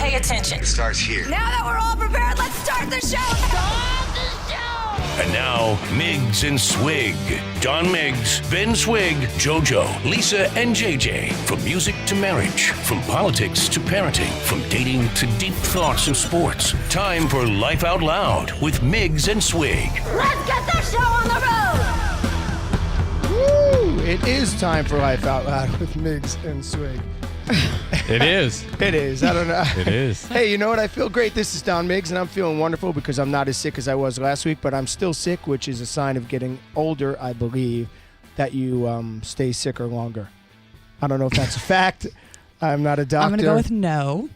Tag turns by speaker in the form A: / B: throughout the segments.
A: pay attention.
B: It starts here.
A: Now that we're all prepared, let's start the show. Start the show.
C: And now, Miggs and Swig. Don Miggs, Ben Swig, JoJo, Lisa, and JJ. From music to marriage, from politics to parenting, from dating to deep thoughts of sports. Time for Life Out Loud with Miggs and Swig.
A: Let's get the show on the road.
D: Woo! It is time for Life Out Loud with Miggs and Swig.
E: It is.
D: It is. I don't know.
E: It is.
D: Hey, you know what? I feel great. This is Don Miggs, and I'm feeling wonderful because I'm not as sick as I was last week, but I'm still sick, which is a sign of getting older, I believe, that you stay sicker longer. I don't know if that's a fact. I'm not a doctor.
F: I'm going to go with no.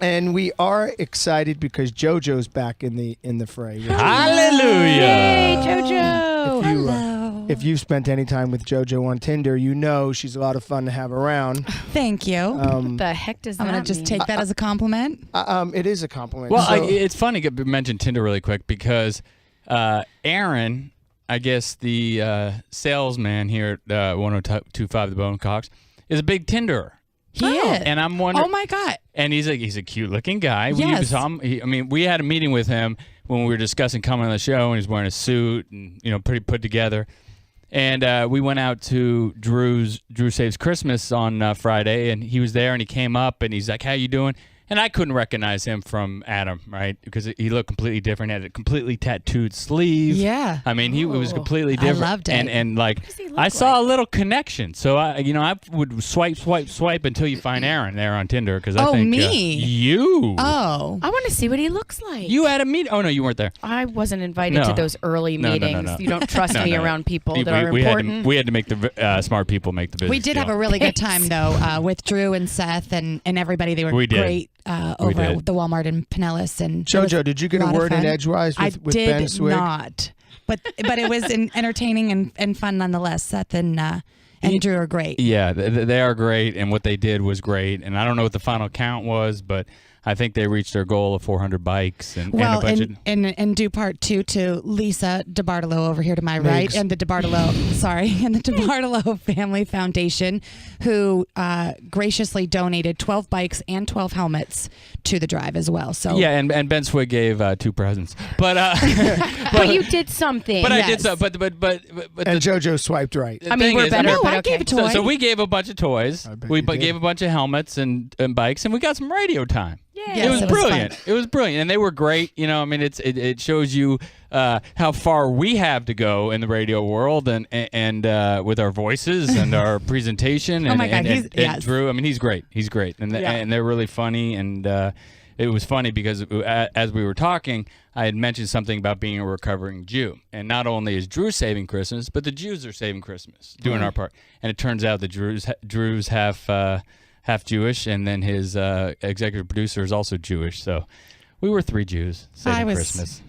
D: And we are excited because JoJo's back in the fray.
E: Hallelujah.
F: Hey, JoJo.
D: If you've spent any time with JoJo on Tinder, you know she's a lot of fun to have around.
F: Thank you.
G: What the heck does that mean?
F: I'm going to just take that as a compliment.
D: It is a compliment.
E: Well, it's funny to mention Tinder really quick because Aaron, I guess the salesman here at 102.5 The Bone Cox, is a big Tinderer.
F: He is.
E: And I'm wondering.
F: Oh, my God.
E: And he's a cute-looking guy.
F: Yes.
E: We had a meeting with him when we were discussing coming on the show, and he's wearing a suit and pretty put together. And we went out to Drew Saves Christmas on Friday, and he was there, and he came up, and he's like, "How you doing?" And I couldn't recognize him from Adam, right? Because he looked completely different. He had a completely tattooed sleeve.
F: Yeah.
E: I mean, he was completely different.
F: I loved it.
E: And like, I saw a little connection. So I would swipe until you find Aaron there on Tinder because I think
F: me?
E: You.
F: Oh.
G: I want to see what he looks like.
E: You had a meeting. Oh no, you weren't there.
G: I wasn't invited to those early meetings.
E: No.
G: You don't trust me around people that are
E: we
G: important.
E: We had to make the smart people make the business.
F: We did have a really good time, though, with Drew and Seth and everybody. They were great over at the Walmart in Pinellas. And
D: JoJo, did you get a word in edgewise with Ben Swig?
F: I did not. But it was entertaining and fun nonetheless. Seth and Drew are great.
E: Yeah, they are great, and what they did was great. And I don't know what the final count was, but I think they reached their goal of 400 bikes and a bunch of...
F: and due part two to Lisa DeBartolo over here to my right, and the DeBartolo Family Foundation, who graciously donated 12 bikes and 12 helmets to the drive as well. So
E: yeah, and Ben Swig gave 2 presents, but
G: but you did something.
E: But
G: yes.
E: I did so. But
D: and JoJo swiped right.
G: I mean, we're better.
F: No,
G: but
F: I
G: okay.
F: gave a toy.
E: So we gave a bunch of toys. We gave a bunch of helmets and bikes, and we got some radio time.
F: Yes,
E: it was brilliant. It was brilliant, and they were great. I mean, it shows you how far we have to go in the radio world, and with our voices and our presentation. And,
F: oh my God,
E: and Drew. I mean, he's great. He's great, and they're really funny. And it was funny because as we were talking, I had mentioned something about being a recovering Jew, and not only is Drew saving Christmas, but the Jews are saving Christmas, doing our part. And it turns out that Drew's half Jewish, and then his executive producer is also Jewish. So we were 3 Jews saving Christmas.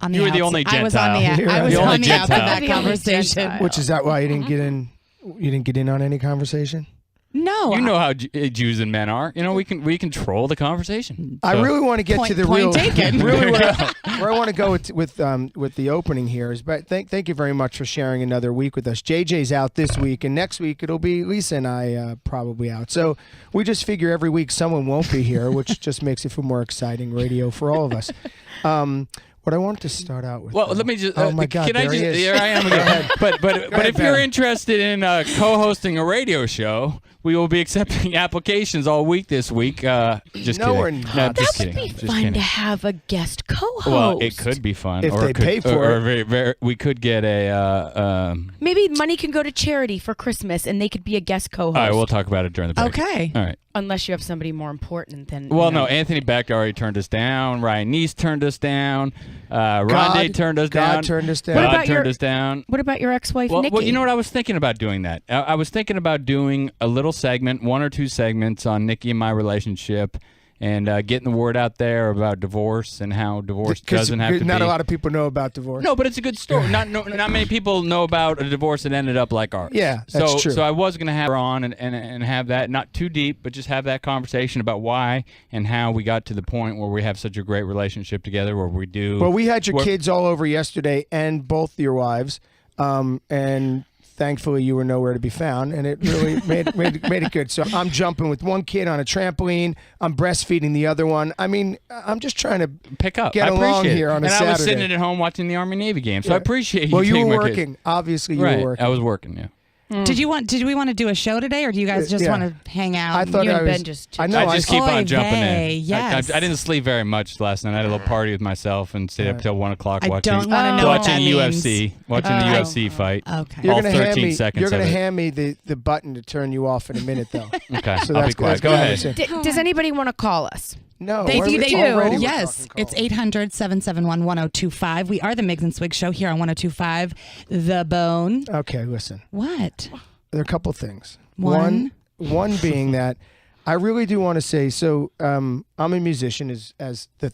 F: You
E: were the only Gentile.
F: I was on the outs of that conversation.
D: Which is that why you didn't get in? You didn't get in on any conversation?
F: No.
E: You know how Jews and men are. We control the conversation.
D: I really want to get to the real.
F: Taken.
D: Really, where I want to go with the opening here is. But thank you very much for sharing another week with us. JJ's out this week, and next week it'll be Lisa and I probably out. So we just figure every week someone won't be here, which just makes it for more exciting radio for all of us. What I wanted to start out with.
E: Well, let me just.
D: Oh my God!
E: Can I just? Here I am again. But if you're interested in co-hosting a radio show, we will be accepting applications all week this week. Just kidding.
D: We're not.
E: No,
G: that
E: just
G: would
E: kidding.
G: be fun to have a guest co-host.
E: Well, it could be fun.
D: If they pay for
E: it. We could get a...
G: Maybe money can go to charity for Christmas, and they could be a guest co-host.
E: All right, we'll talk about it during the break.
F: Okay.
E: All right.
G: Unless you have somebody more important than...
E: Well, no, Anthony Beck already turned us down. Ryan Neese turned us down. Rondé turned us down.
D: God turned us down.
E: God turned us down.
G: What about your ex-wife, Nikki?
E: Well, you know what? I was thinking about doing that. I was thinking about doing a little segment, 1 or 2 segments on Nikki and my relationship, and getting the word out there about divorce and how divorce doesn't have to be.
D: Not a lot of people know about divorce.
E: No, but it's a good story. Not many people know about a divorce that ended up like ours.
D: Yeah, that's true.
E: So I was going to have her on and have that, not too deep, but just have that conversation about why and how we got to the point where we have such a great relationship together, where we do.
D: Well, we had your kids all over yesterday and both your wives, and thankfully you were nowhere to be found, and it really made it good. So I'm jumping with one kid on a trampoline. I'm breastfeeding the other one. I mean, I'm just trying to
E: pick up.
D: Get along here on a Saturday.
E: And I was sitting at home watching the Army Navy game, so I appreciate you.
D: Well, you
E: taking
D: were
E: my
D: working.
E: kid.
D: Obviously, you were working.
E: I was working. Yeah.
F: Did we want to do a show today, or do you guys just want to hang out?
D: I thought
G: you
D: I
G: and
D: was.
G: Ben just
D: I know.
E: I just keep on jumping in.
F: Yes.
E: I didn't sleep very much last night. I had a little party with myself and stayed up till 1 o'clock watching.
F: I don't want to know what that
E: UFC,
F: means.
E: watching the UFC fight.
F: Okay.
D: You're
E: All
D: gonna
E: 13
D: hand me,
E: seconds.
D: You're going to
E: of it.
D: hand me the button to turn you off in a minute, though.
E: Okay,
D: So
E: I'll be quiet. Go ahead.
G: Does anybody want to call us?
D: No,
F: They
D: already
F: do.
D: we're
F: Yes.
D: talking
F: It's 800-771-1025. We are the Miggs and Swig Show here on 1025 The Bone.
D: Okay, listen.
F: What?
D: There are a couple things.
F: One
D: One being that I really do want to say, so I'm a musician, as the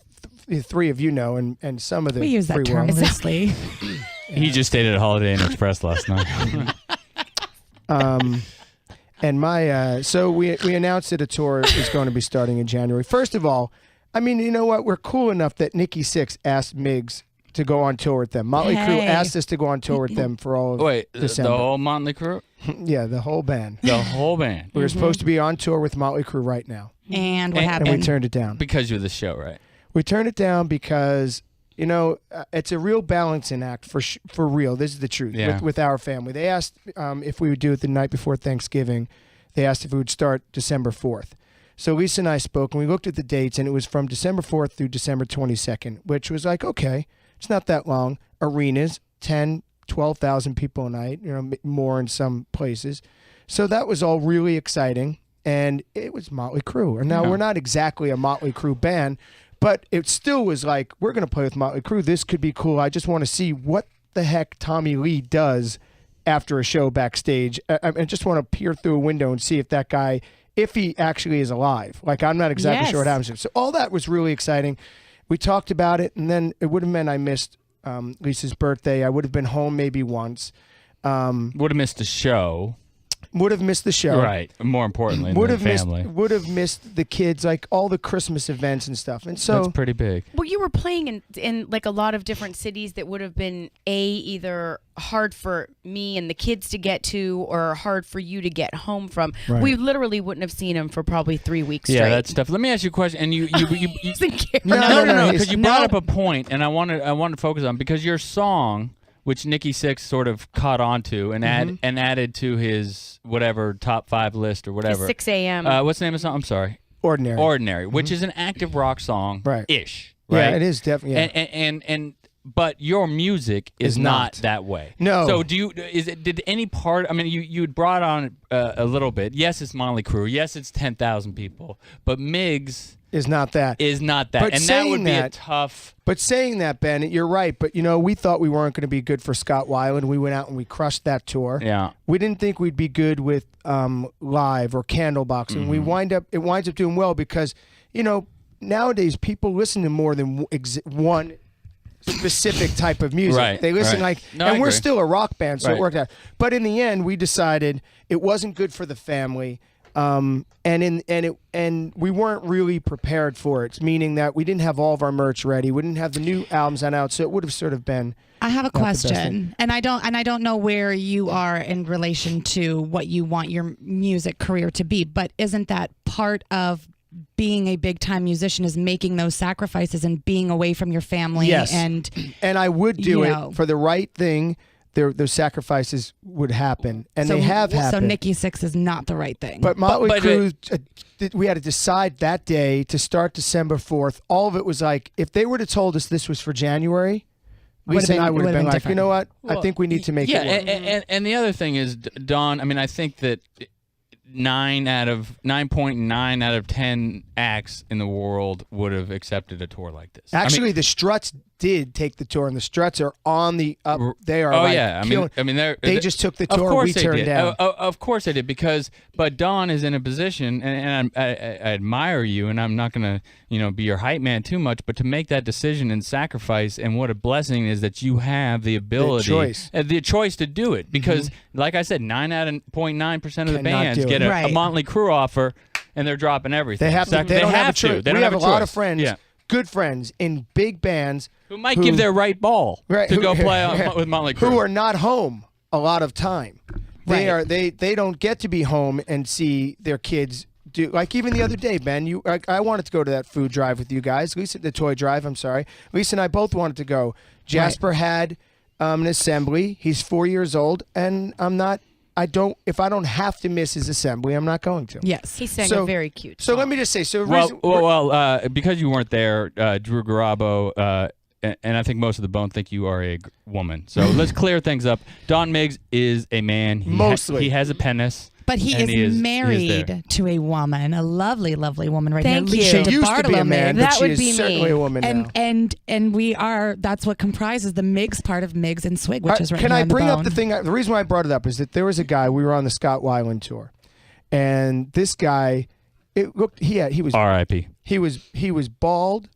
D: three of you know, and some of the
F: We use that
D: free
F: term
D: world.
F: loosely.
E: He just stayed at Holiday Inn Express last night.
D: And my so we announced that a tour is going to be starting in January. First of all, I mean, you know what? We're cool enough that Nikki Sixx asked Miggs to go on tour with them. Motley Crue asked us to go on tour with them for all of
E: Wait,
D: December.
E: the whole Motley Crue?
D: Yeah, the whole band.
E: The whole band.
D: We were supposed to be on tour with Motley Crue right now,
F: And what
E: And
F: happened?
D: and we turned it down.
E: Because you're the show, right?
D: We turned it down because, you know, it's a real balancing act for real. This is the truth with our family. They asked if we would do it the night before Thanksgiving. They asked if we would start December 4th. So Lisa and I spoke, and we looked at the dates, and it was from December 4th through December 22nd, which was like, okay, it's not that long. Arenas, 10, 12,000 people a night, you know, more in some places. So that was all really exciting, and it was Motley Crue. And now we're not exactly a Motley Crue band, but it still was like, we're going to play with Motley Crue. This could be cool. I just want to see what the heck Tommy Lee does after a show backstage. I just want to peer through a window and see if that guy, if he actually is alive. Like, I'm not exactly sure what happens to him. So all that was really exciting. We talked about it, and then it would have meant I missed Lisa's birthday. I would have been home maybe once.
E: Would have missed the show.
D: Would have missed the show.
E: Right. More importantly,
D: Would
E: than
D: have
E: family.
D: would have missed the kids, like all the Christmas events and stuff. And so
E: That's pretty big.
G: Well, you were playing in like a lot of different cities that would have been either hard for me and the kids to get to, or hard for you to get home from.
D: Right.
G: We literally wouldn't have seen him for probably 3 weeks
E: Yeah,
G: straight.
E: that's tough. Let me ask you a question. And you
G: Doesn't care.
E: no, because you brought up a point, and I wanted to focus on, because your song, which Nikki Sixx sort of caught onto and added to his whatever top 5 list or whatever.
G: 6 a.m.
E: What's the name of the song? I'm sorry.
D: Ordinary.
E: Which is an active rock song,
D: Right.
E: ish.
D: Yeah,
E: Right?
D: it is definitely. Yeah.
E: And but your music is not that way.
D: No.
E: So did any part? I mean, you had brought on a little bit. Yes, it's Motley Crue. Yes, it's 10,000 people. But Miggs
D: is not that.
E: But and that would be a tough.
D: But saying that, Ben, you're right. But, you know, we thought we weren't going to be good for Scott Weiland. We went out and we crushed that tour.
E: Yeah.
D: We didn't think we'd be good with Live or Candlebox. And it winds up doing well because, you know, nowadays people listen to more than one specific type of music.
E: Right,
D: They listen
E: right.
D: like,
E: No, I
D: and we're
E: agree.
D: still a rock band, so
E: Right.
D: it worked out. But in the end, we decided it wasn't good for the family. And we weren't really prepared for it, meaning that we didn't have all of our merch ready. We didn't have the new albums on out, so it would have sort of been.
F: I have a
D: not the best
F: question,
D: thing.
F: and I don't know where you are in relation to what you want your music career to be, but isn't that part of being a big time musician, is making those sacrifices and being away from your family?
D: Yes.
F: And
D: I would do
F: you
D: it
F: know.
D: for the right thing. Those sacrifices would happen, and
F: so,
D: they have
F: So
D: happened.
F: Nikki Sixx is not the right thing.
D: But Motley
E: But-
D: Crue, we had to decide that day to start December 4th. All of it was like, if they would have told us this was for January, Lisa and I would have been like,
F: different.
D: you know what? I
E: Well,
D: think we need to make it work.
E: and the other thing is, Don, I mean, I think that 9.9 out of 10 acts in the world would have accepted a tour like this.
D: Actually, the Struts did take the tour, and the Struts are on the up. They are.
E: Oh
D: like
E: yeah,
D: they just took the
E: Of
D: tour.
E: course
D: We
E: they
D: turned
E: did.
D: down.
E: Of course they did, but Don is in a position, and I admire you, and I'm not gonna be your hype man too much, but to make that decision and sacrifice, and what a blessing is that you have the ability, the choice to do it, because like I said, 9.9% of the bands
D: do it.
E: get a
F: Right.
E: Motley Crue offer, and they're dropping everything.
D: They have to. They don't have a choice.
E: They
D: We
E: don't
D: have a lot of
E: choice.
D: friends,
E: Yeah.
D: good friends in big bands
E: Who might give their right ball to go play with Motley Crue.
D: who are not home a lot of time. They don't get to be home and see their kids do, like even the other day, Ben. I wanted to go to that food drive with you guys. Lisa, the toy drive. I'm sorry, Lisa and I both wanted to go. Jasper had an assembly. He's 4 years old, and I'm not. If I don't have to miss his assembly, I'm not going to.
F: Yes.
G: He sang a very cute
D: So
G: song.
D: let me just say.
E: Because you weren't there, Drew Garabo, and I think most of the Bone think you are a woman. So let's clear things up. Don Miggs is a man.
D: Mostly.
E: He has a penis.
F: But he is married to a woman, a lovely, lovely woman right
G: Thank
F: now.
G: you.
F: Alicia
D: She used to be a man,
F: DeBartolome.
D: but
G: That
D: she
G: would
D: is
G: be
D: certainly
G: me.
D: a woman now.
F: And we are, that's what comprises the Miggs part of Miggs and Swig, which is right
D: Can
F: here
D: I
F: on the
D: bring up
F: Bone.
D: the thing? The reason why I brought it up is that there was a guy. We were on the Scott Weiland tour, and this guy, it looked. He was
E: R.I.P.
D: He was bald.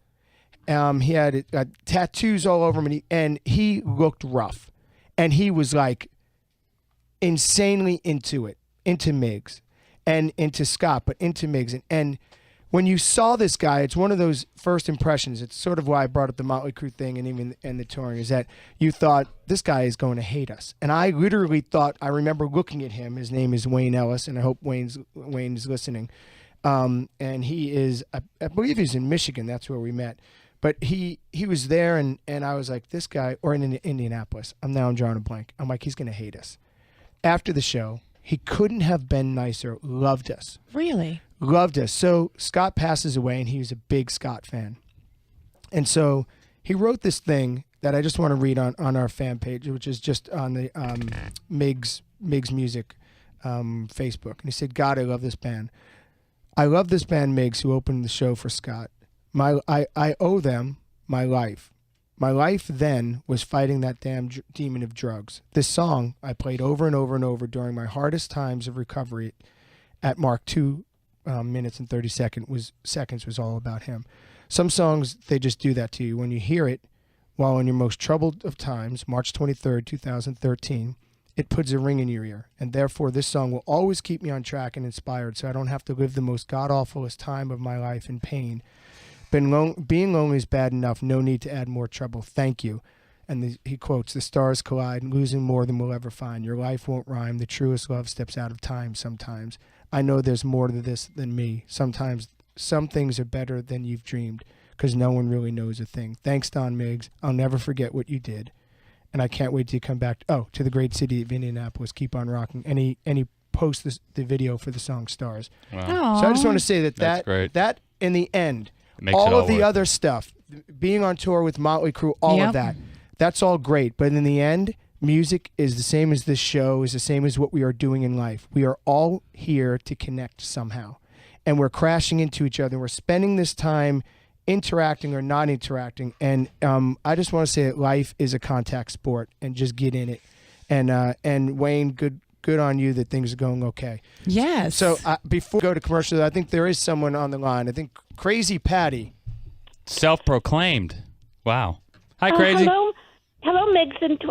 D: He had tattoos all over him, and he looked rough, and he was like insanely into Miggs, and into Scott, but into Miggs, and when you saw this guy, it's one of those first impressions. It's sort of why I brought up the Motley Crue thing and the touring, is that you thought this guy is going to hate us. And I literally thought, I remember looking at him. His name is Wayne Ellis, and I hope Wayne's listening. And he is, I believe he's in Michigan. That's where we met. But he was there, and I was like, this guy, or in Indianapolis. I'm drawing a blank. I'm like, he's going to hate us. After the show, he couldn't have been nicer. Loved us.
F: Really?
D: Loved us. So Scott passes away, and he was a big Scott fan. And so he wrote this thing that I just want to read on our fan page, which is just on the Miggs Music Facebook. And he said, God, I love this band. I love this band, Miggs, who opened the show for Scott. I owe them my life. My life then was fighting that damn demon of drugs. This song I played over and over and over during my hardest times of recovery at Mark 2 minutes and 30 seconds was all about him. Some songs, they just do that to you. When you hear it while in your most troubled of times, March 23rd, 2013, it puts a ring in your ear. And therefore, this song will always keep me on track and inspired so I don't have to live the most god-awfulest time of my life in pain. Being lonely is bad enough. No need to add more trouble. Thank you. And he quotes, the stars collide, losing more than we'll ever find. Your life won't rhyme. The truest love steps out of time sometimes. I know there's more to this than me. Sometimes some things are better than you've dreamed because no one really knows a thing. Thanks, Don Miggs. I'll never forget what you did. And I can't wait till you come back to the great city of Indianapolis. Keep on rocking. And he posts the video for the song Stars.
E: Wow.
D: So I just want to say
E: That's great.
D: that in the end,
E: Makes
D: all
E: it all
D: of the
E: worth
D: other stuff, being on tour with Motley Crue, all of that, that's all great. But in the end, music is the same as this show, is the same as what we are doing in life. We are all here to connect somehow. And we're crashing into each other. We're spending this time interacting or not interacting. And I just want to say that life is a contact sport, and just get in it. And Wayne, good on you that things are going okay.
F: Yes.
D: So before we go to commercials, I think there is someone on the line. I think Crazy Patty.
E: Self-proclaimed. Wow. Hi, Crazy.
B: Hello, Miggs and
D: Twig.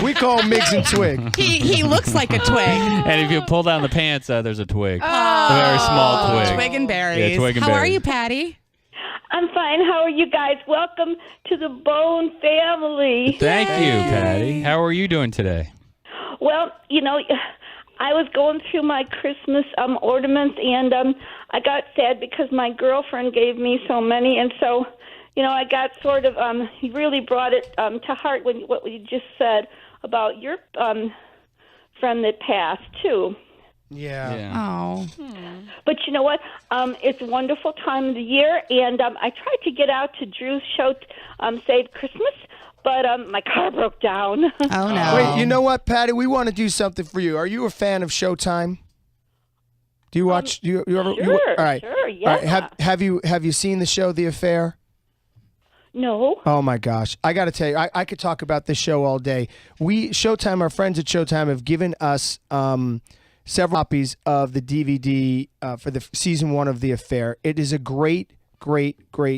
D: We call him Miggs and Swig.
F: He looks like a twig.
E: And if you pull down the pants, there's a twig. A very small twig.
F: Twig and berries.
E: Yeah, twig and
F: How are
E: berries.
F: you, Patty?
B: I'm fine. How are you guys? Welcome to the Bone family.
E: Thank you, Patty. How are you doing today?
B: Well, I was going through my Christmas ornaments, and I got sad because my girlfriend gave me so many, and so, I got sort of, he really brought it to heart what you just said about your friend that passed, too.
D: Yeah.
F: Oh.
B: But you know what? It's a wonderful time of the year, and I tried to get out to Drew's show, Save Christmas, but my car broke down.
F: Oh, no.
D: Wait, you know what, Patty? We want to do something for you. Are you a fan of Showtime? Do you watch? Do you ever?
B: Sure,
D: all right.
B: sure, yeah.
D: All right. Have you seen the show The Affair?
B: No.
D: Oh my gosh! I got to tell you, I could talk about this show all day. Showtime, our friends at Showtime, have given us several copies of the DVD for the season 1 of The Affair. It is a great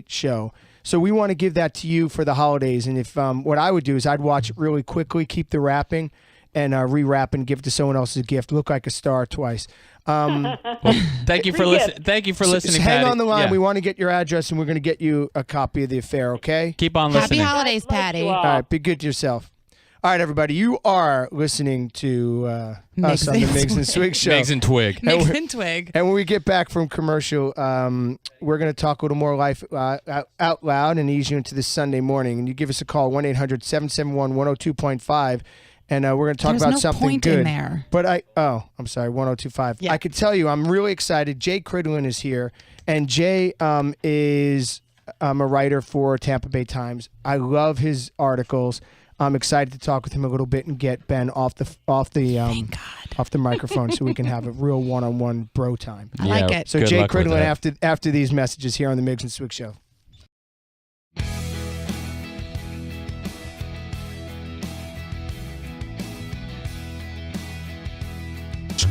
D: show. So we want to give that to you for the holidays. And if what I would do is I'd watch it really quickly, keep the wrapping, and re-wrap and give it to someone else as a gift. Look like a star twice.
E: Thank you for listening. Thank you for listening,
D: Hang
E: Patty.
D: on the line.
E: Yeah.
D: We want to get your address, and we're going to get you a copy of The Affair. Okay?
E: Keep on
F: Happy
E: listening.
F: holidays, Patty.
D: All right. Be good to yourself. All right, everybody, you are listening to us on the Miggs and Swig show.
E: Miggs and Twig.
F: Miggs and Twig.
D: And when we get back from commercial, we're going to talk a little more life out loud and ease you into this Sunday morning. And you give us a call, 1-800-771-102.5. And we're going to talk about something
F: point
D: good.
F: In there.
D: But I'm sorry, 102.5.
F: Yeah.
D: I can tell you, I'm really excited. Jay Cridlin is here. And Jay is a writer for Tampa Bay Times. I love his articles. I'm excited to talk with him a little bit and get Ben off the microphone so we can have a real one-on-one bro time.
F: I like it.
D: So Jay Cridlin after these messages here on the Miggs and Swig show.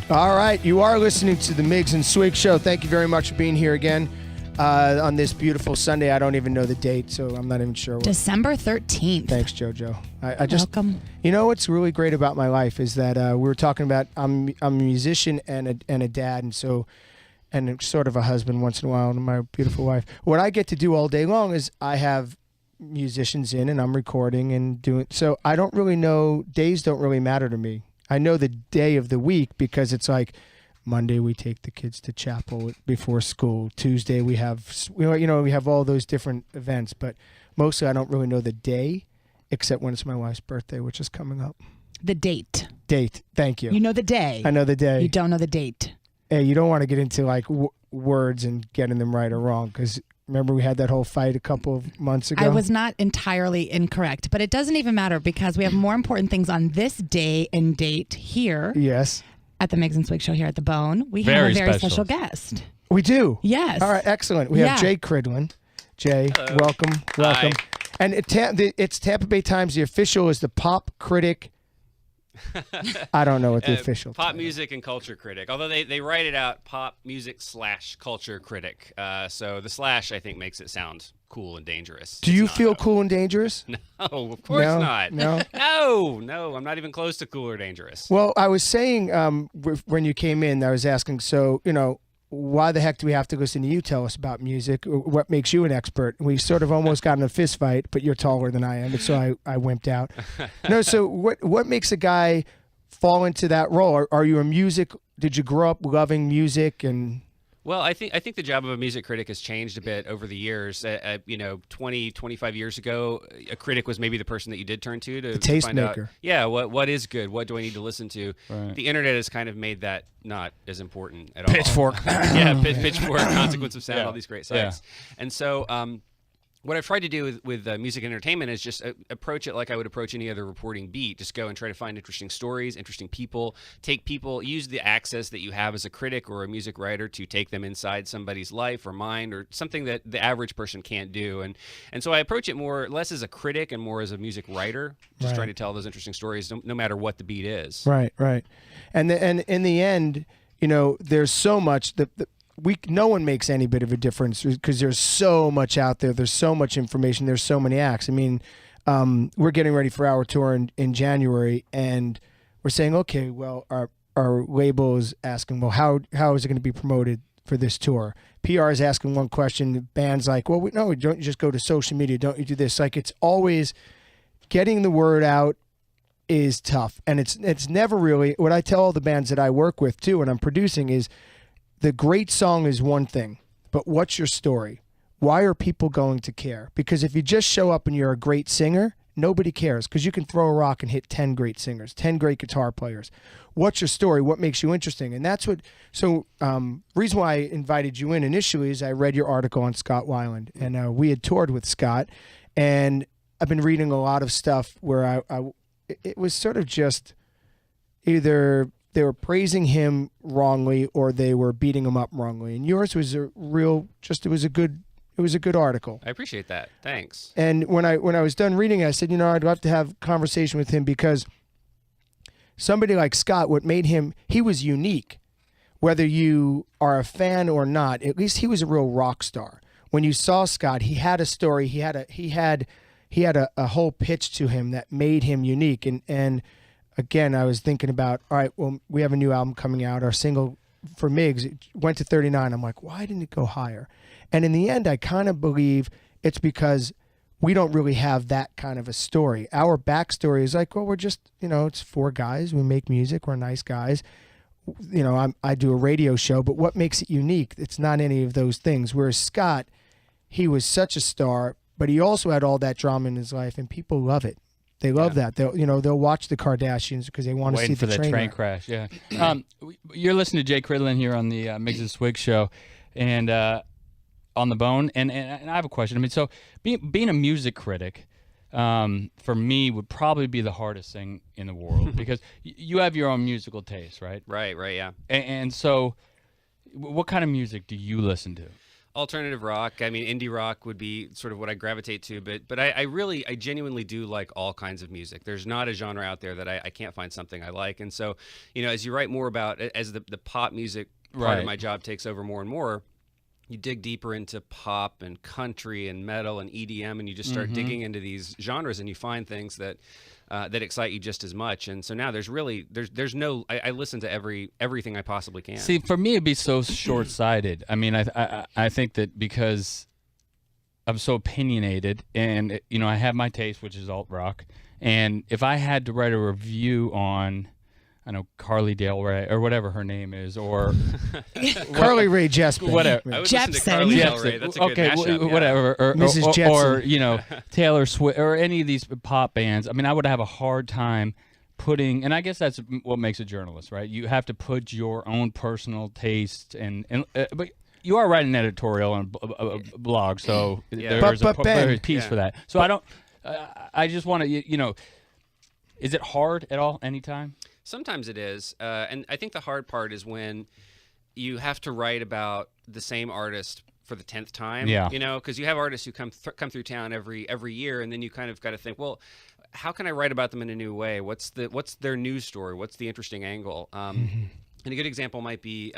D: All right, you are listening to the Miggs and Swig show. Thank you very much for being here again on this beautiful Sunday. I don't even know the date, so I'm not even sure.
F: December 13th.
D: Thanks, JoJo. I just,
F: welcome.
D: You know what's really great about my life is that we were talking about I'm a musician and a dad, and sort of a husband once in a while to my beautiful wife. What I get to do all day long is I have musicians in and I'm recording and doing. So I don't really know. Days don't really matter to me. I know the day of the week because it's like Monday we take the kids to chapel before school. Tuesday we have all those different events, but mostly I don't really know the day except when it's my wife's birthday, which is coming up.
F: The date.
D: Date. Thank you.
F: You know the day.
D: I know the day.
F: You don't know the date.
D: Hey, you don't want to get into like words and getting them right or wrong because remember we had that whole fight a couple of months ago?
F: I was not entirely incorrect, but it doesn't even matter because we have more important things on this day and date here.
D: Yes.
F: At the Miggs and Swig show here at the Bone. We have
E: Very
F: a very
E: special.
F: special guest.
D: We do?
F: Yes.
D: All right, excellent. We have Jay Cridlin. Jay, welcome.
H: Hi.
D: And it's Tampa Bay Times. The official is the pop critic. I don't know what the official
H: pop
D: title.
H: music and culture critic. Although they write it out pop music / culture critic. So the slash I think makes it sound cool and dangerous.
D: Do you feel cool and dangerous?
H: No, of course not.
D: No.
H: No, I'm not even close to cool or dangerous.
D: Well, I was saying when you came in, I was asking, so, why the heck do we have to listen to you tell us about music? What makes you an expert? We sort of almost got in a fist fight, but you're taller than I am, and so I wimped out. No, so what makes a guy fall into that role? Are you did you grow up loving music and...
H: Well, I think the job of a music critic has changed a bit over the years. 20, 25 years ago, a critic was maybe the person that you did turn to
D: the tastemaker.
H: Yeah, what is good? What do I need to listen to?
E: Right.
H: The internet has kind of made that not as important at
D: Pitchfork.
H: all. Pitchfork, Consequence of Sound, all these great sites. Yeah. And so what I've tried to do with music entertainment is just approach it like I would approach any other reporting beat. Just go and try to find interesting stories, interesting people, use the access that you have as a critic or a music writer to take them inside somebody's life or mind or something that the average person can't do. And so I approach it less as a critic and more as a music writer, just trying to tell those interesting stories no matter what the beat is. Right.
D: And in the end, there's so much no one makes any bit of a difference because there's so much out there. There's so much information. There's so many acts. I mean, we're getting ready for our tour in January, and we're saying, okay, well, our label is asking, well, how is it going to be promoted for this tour? PR is asking one question. The band's like, well, no, don't you just go to social media? Don't you do this? Like, it's always getting the word out is tough, and it's never really what I tell all the bands that I work with too, and I'm producing is. The great song is one thing, but what's your story? Why are people going to care? Because if you just show up and you're a great singer, nobody cares because you can throw a rock and hit 10 great singers, 10 great guitar players. What's your story? What makes you interesting? And that's what, so reason why I invited you in initially is I read your article on Scott Weiland, and we had toured with Scott, and I've been reading a lot of stuff where it was sort of just either they were praising him wrongly or they were beating him up wrongly. And yours was it was a good article.
H: I appreciate that. Thanks.
D: And when I was done reading it, I said, I'd love to have a conversation with him because somebody like Scott, what made him, he was unique. Whether you are a fan or not, at least he was a real rock star. When you saw Scott, he had a story. He had a whole pitch to him that made him unique. And again, I was thinking about, all right, well, we have a new album coming out. Our single for Miggs it went to 39. I'm like, why didn't it go higher? And in the end, I kind of believe it's because we don't really have that kind of a story. Our backstory is like, well, we're just, it's 4 guys. We make music. We're nice guys. I do a radio show, but what makes it unique? It's not any of those things. Whereas Scott, he was such a star, but he also had all that drama in his life, and people love it. They love that. They'll watch the Kardashians because they want to see the train
E: crash. Yeah. You're listening to Jay Cridlin here on the Miggs and Swig show, and on the Bone. And I have a question. I mean, so being a music critic, for me would probably be the hardest thing in the world because you have your own musical taste, right?
H: Right, yeah.
E: And so, what kind of music do you listen to?
H: Alternative rock. I mean, indie rock would be sort of what I gravitate to, but I genuinely do like all kinds of music. There's not a genre out there that I can't find something I like. And so, as you write more about, as the pop music part of my job takes over more and more, you dig deeper into pop and country and metal and EDM, and you just start digging into these genres, and you find things that excite you just as much. And so now there's no. I listen to everything I possibly can.
E: See, for me, it'd be so short-sighted. I mean, I think that because I'm so opinionated, and I have my taste, which is alt rock, and if I had to write a review on, I know, Carly Dale Ray or whatever her name is, or
D: Carly Rae Jepsen,
E: whatever.
H: I would listen to Carly Dale Ray. That's a good mashup,
E: whatever, or
D: Mrs. Jepsen,
E: or Taylor Swift, or any of these pop bands. I mean, I would have a hard time putting, and I guess that's what makes a journalist, right? You have to put your own personal taste, but you are writing an editorial on a blog, so there's a piece for that. So I don't. I just want to, is it hard at all anytime?
H: Sometimes it is, and I think the hard part is when you have to write about the same artist for the 10th time.
E: Yeah.
H: Because you have artists who come through town every year, and then you kind of got to think, well, how can I write about them in a new way? What's their news story? What's the interesting angle? And a good example might be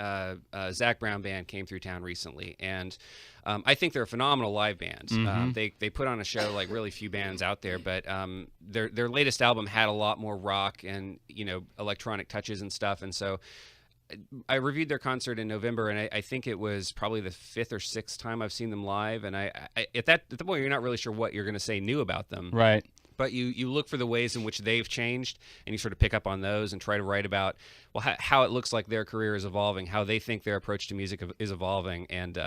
H: Zach Brown Band came through town recently, and I think they're a phenomenal live band. They put on a show like really few bands out there, but their latest album had a lot more rock and electronic touches and stuff. And so I reviewed their concert in November, and I think it was probably the 5th or 6th time I've seen them live. And I at the point, you're not really sure what you're going to say new about them,
E: right?
H: But you look for the ways in which they've changed, and you sort of pick up on those and try to write about, well, how it looks like their career is evolving, how they think their approach to music is evolving, and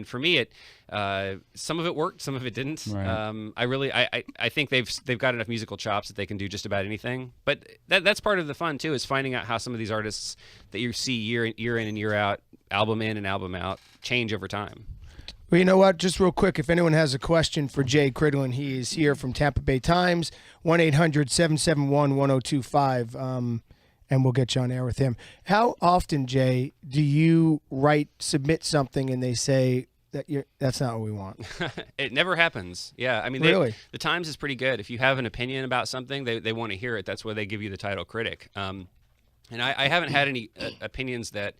H: for me, some of it worked, some of it didn't.
E: Right.
H: I think they've got enough musical chops that they can do just about anything. But that's part of the fun too, is finding out how some of these artists that you see year in and year out, album in and album out, change over time.
D: Well, you know what? Just real quick, if anyone has a question for Jay Cridlin, he is here from Tampa Bay Times, 1-800-771-1025, and we'll get you on air with him. How often, Jay, do you submit something and they say that's not what we want?
H: It never happens. Yeah, I mean,
D: really?
H: The Times is pretty good. If you have an opinion about something, they want to hear it. That's why they give you the title critic. And I haven't had any opinions that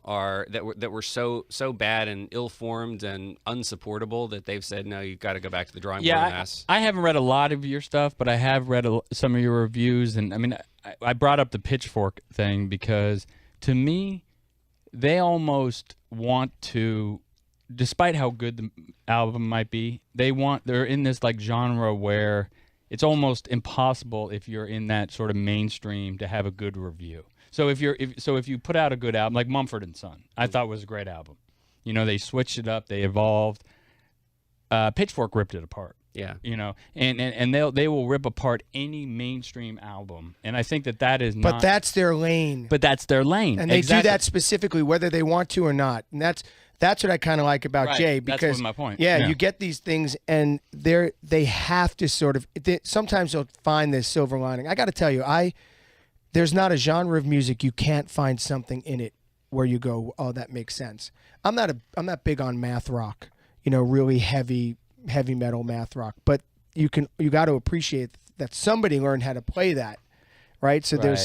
H: were so bad and ill-formed and unsupportable that they've said, no, you've got to go back to the drawing board on this.
E: I haven't read a lot of your stuff, but I have read some of your reviews, and I mean, I brought up the Pitchfork thing because to me, they almost want to, despite how good the album might be, they're in this like genre where it's almost impossible if you're in that sort of mainstream to have a good review. So if you put out a good album like Mumford & Son, I thought was a great album. They switched it up, they evolved. Pitchfork ripped it apart.
H: Yeah.
E: And they will rip apart any mainstream album, and I think that is not.
D: But that's their lane.
E: And
D: they do that specifically, whether they want to or not. And that's what I kind of like about Jay, because
E: that's my point.
D: Yeah, you get these things, and they have to sort of. Sometimes they'll find this silver lining. I got to tell you, there's not a genre of music you can't find something in it where you go, oh, that makes sense. I'm not big on math rock, really heavy metal math rock, but you got to appreciate that somebody learned how to play that, right? So there's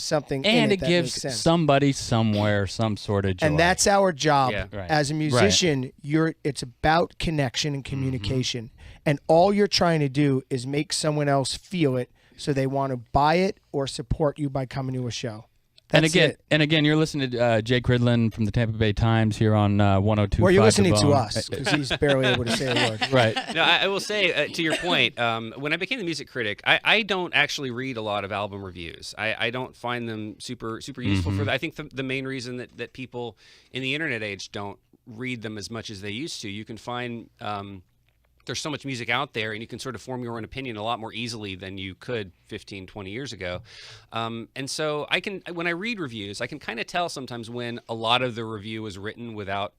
D: something
E: and
D: in it that
E: gives
D: makes sense.
E: Somebody somewhere some sort of joy.
D: And that's our job
E: Right.
D: as a musician. It's about connection and communication, and all you're trying to do is make someone else feel it, so they want to buy it or support you by coming to a show.
E: And again, you're listening to Jay Cridlin from the Tampa Bay Times here on 102.5.
D: Well, you're listening to us because he's barely able to say a word.
E: Right.
H: No, I will say to your point. When I became the music critic, I don't actually read a lot of album reviews. I don't find them super useful for that. I think the main reason that people in the internet age don't read them as much as they used to. You can find. There's so much music out there, and you can sort of form your own opinion a lot more easily than you could 15, 20 years ago. And so when I read reviews, I can kind of tell sometimes when a lot of the review was written without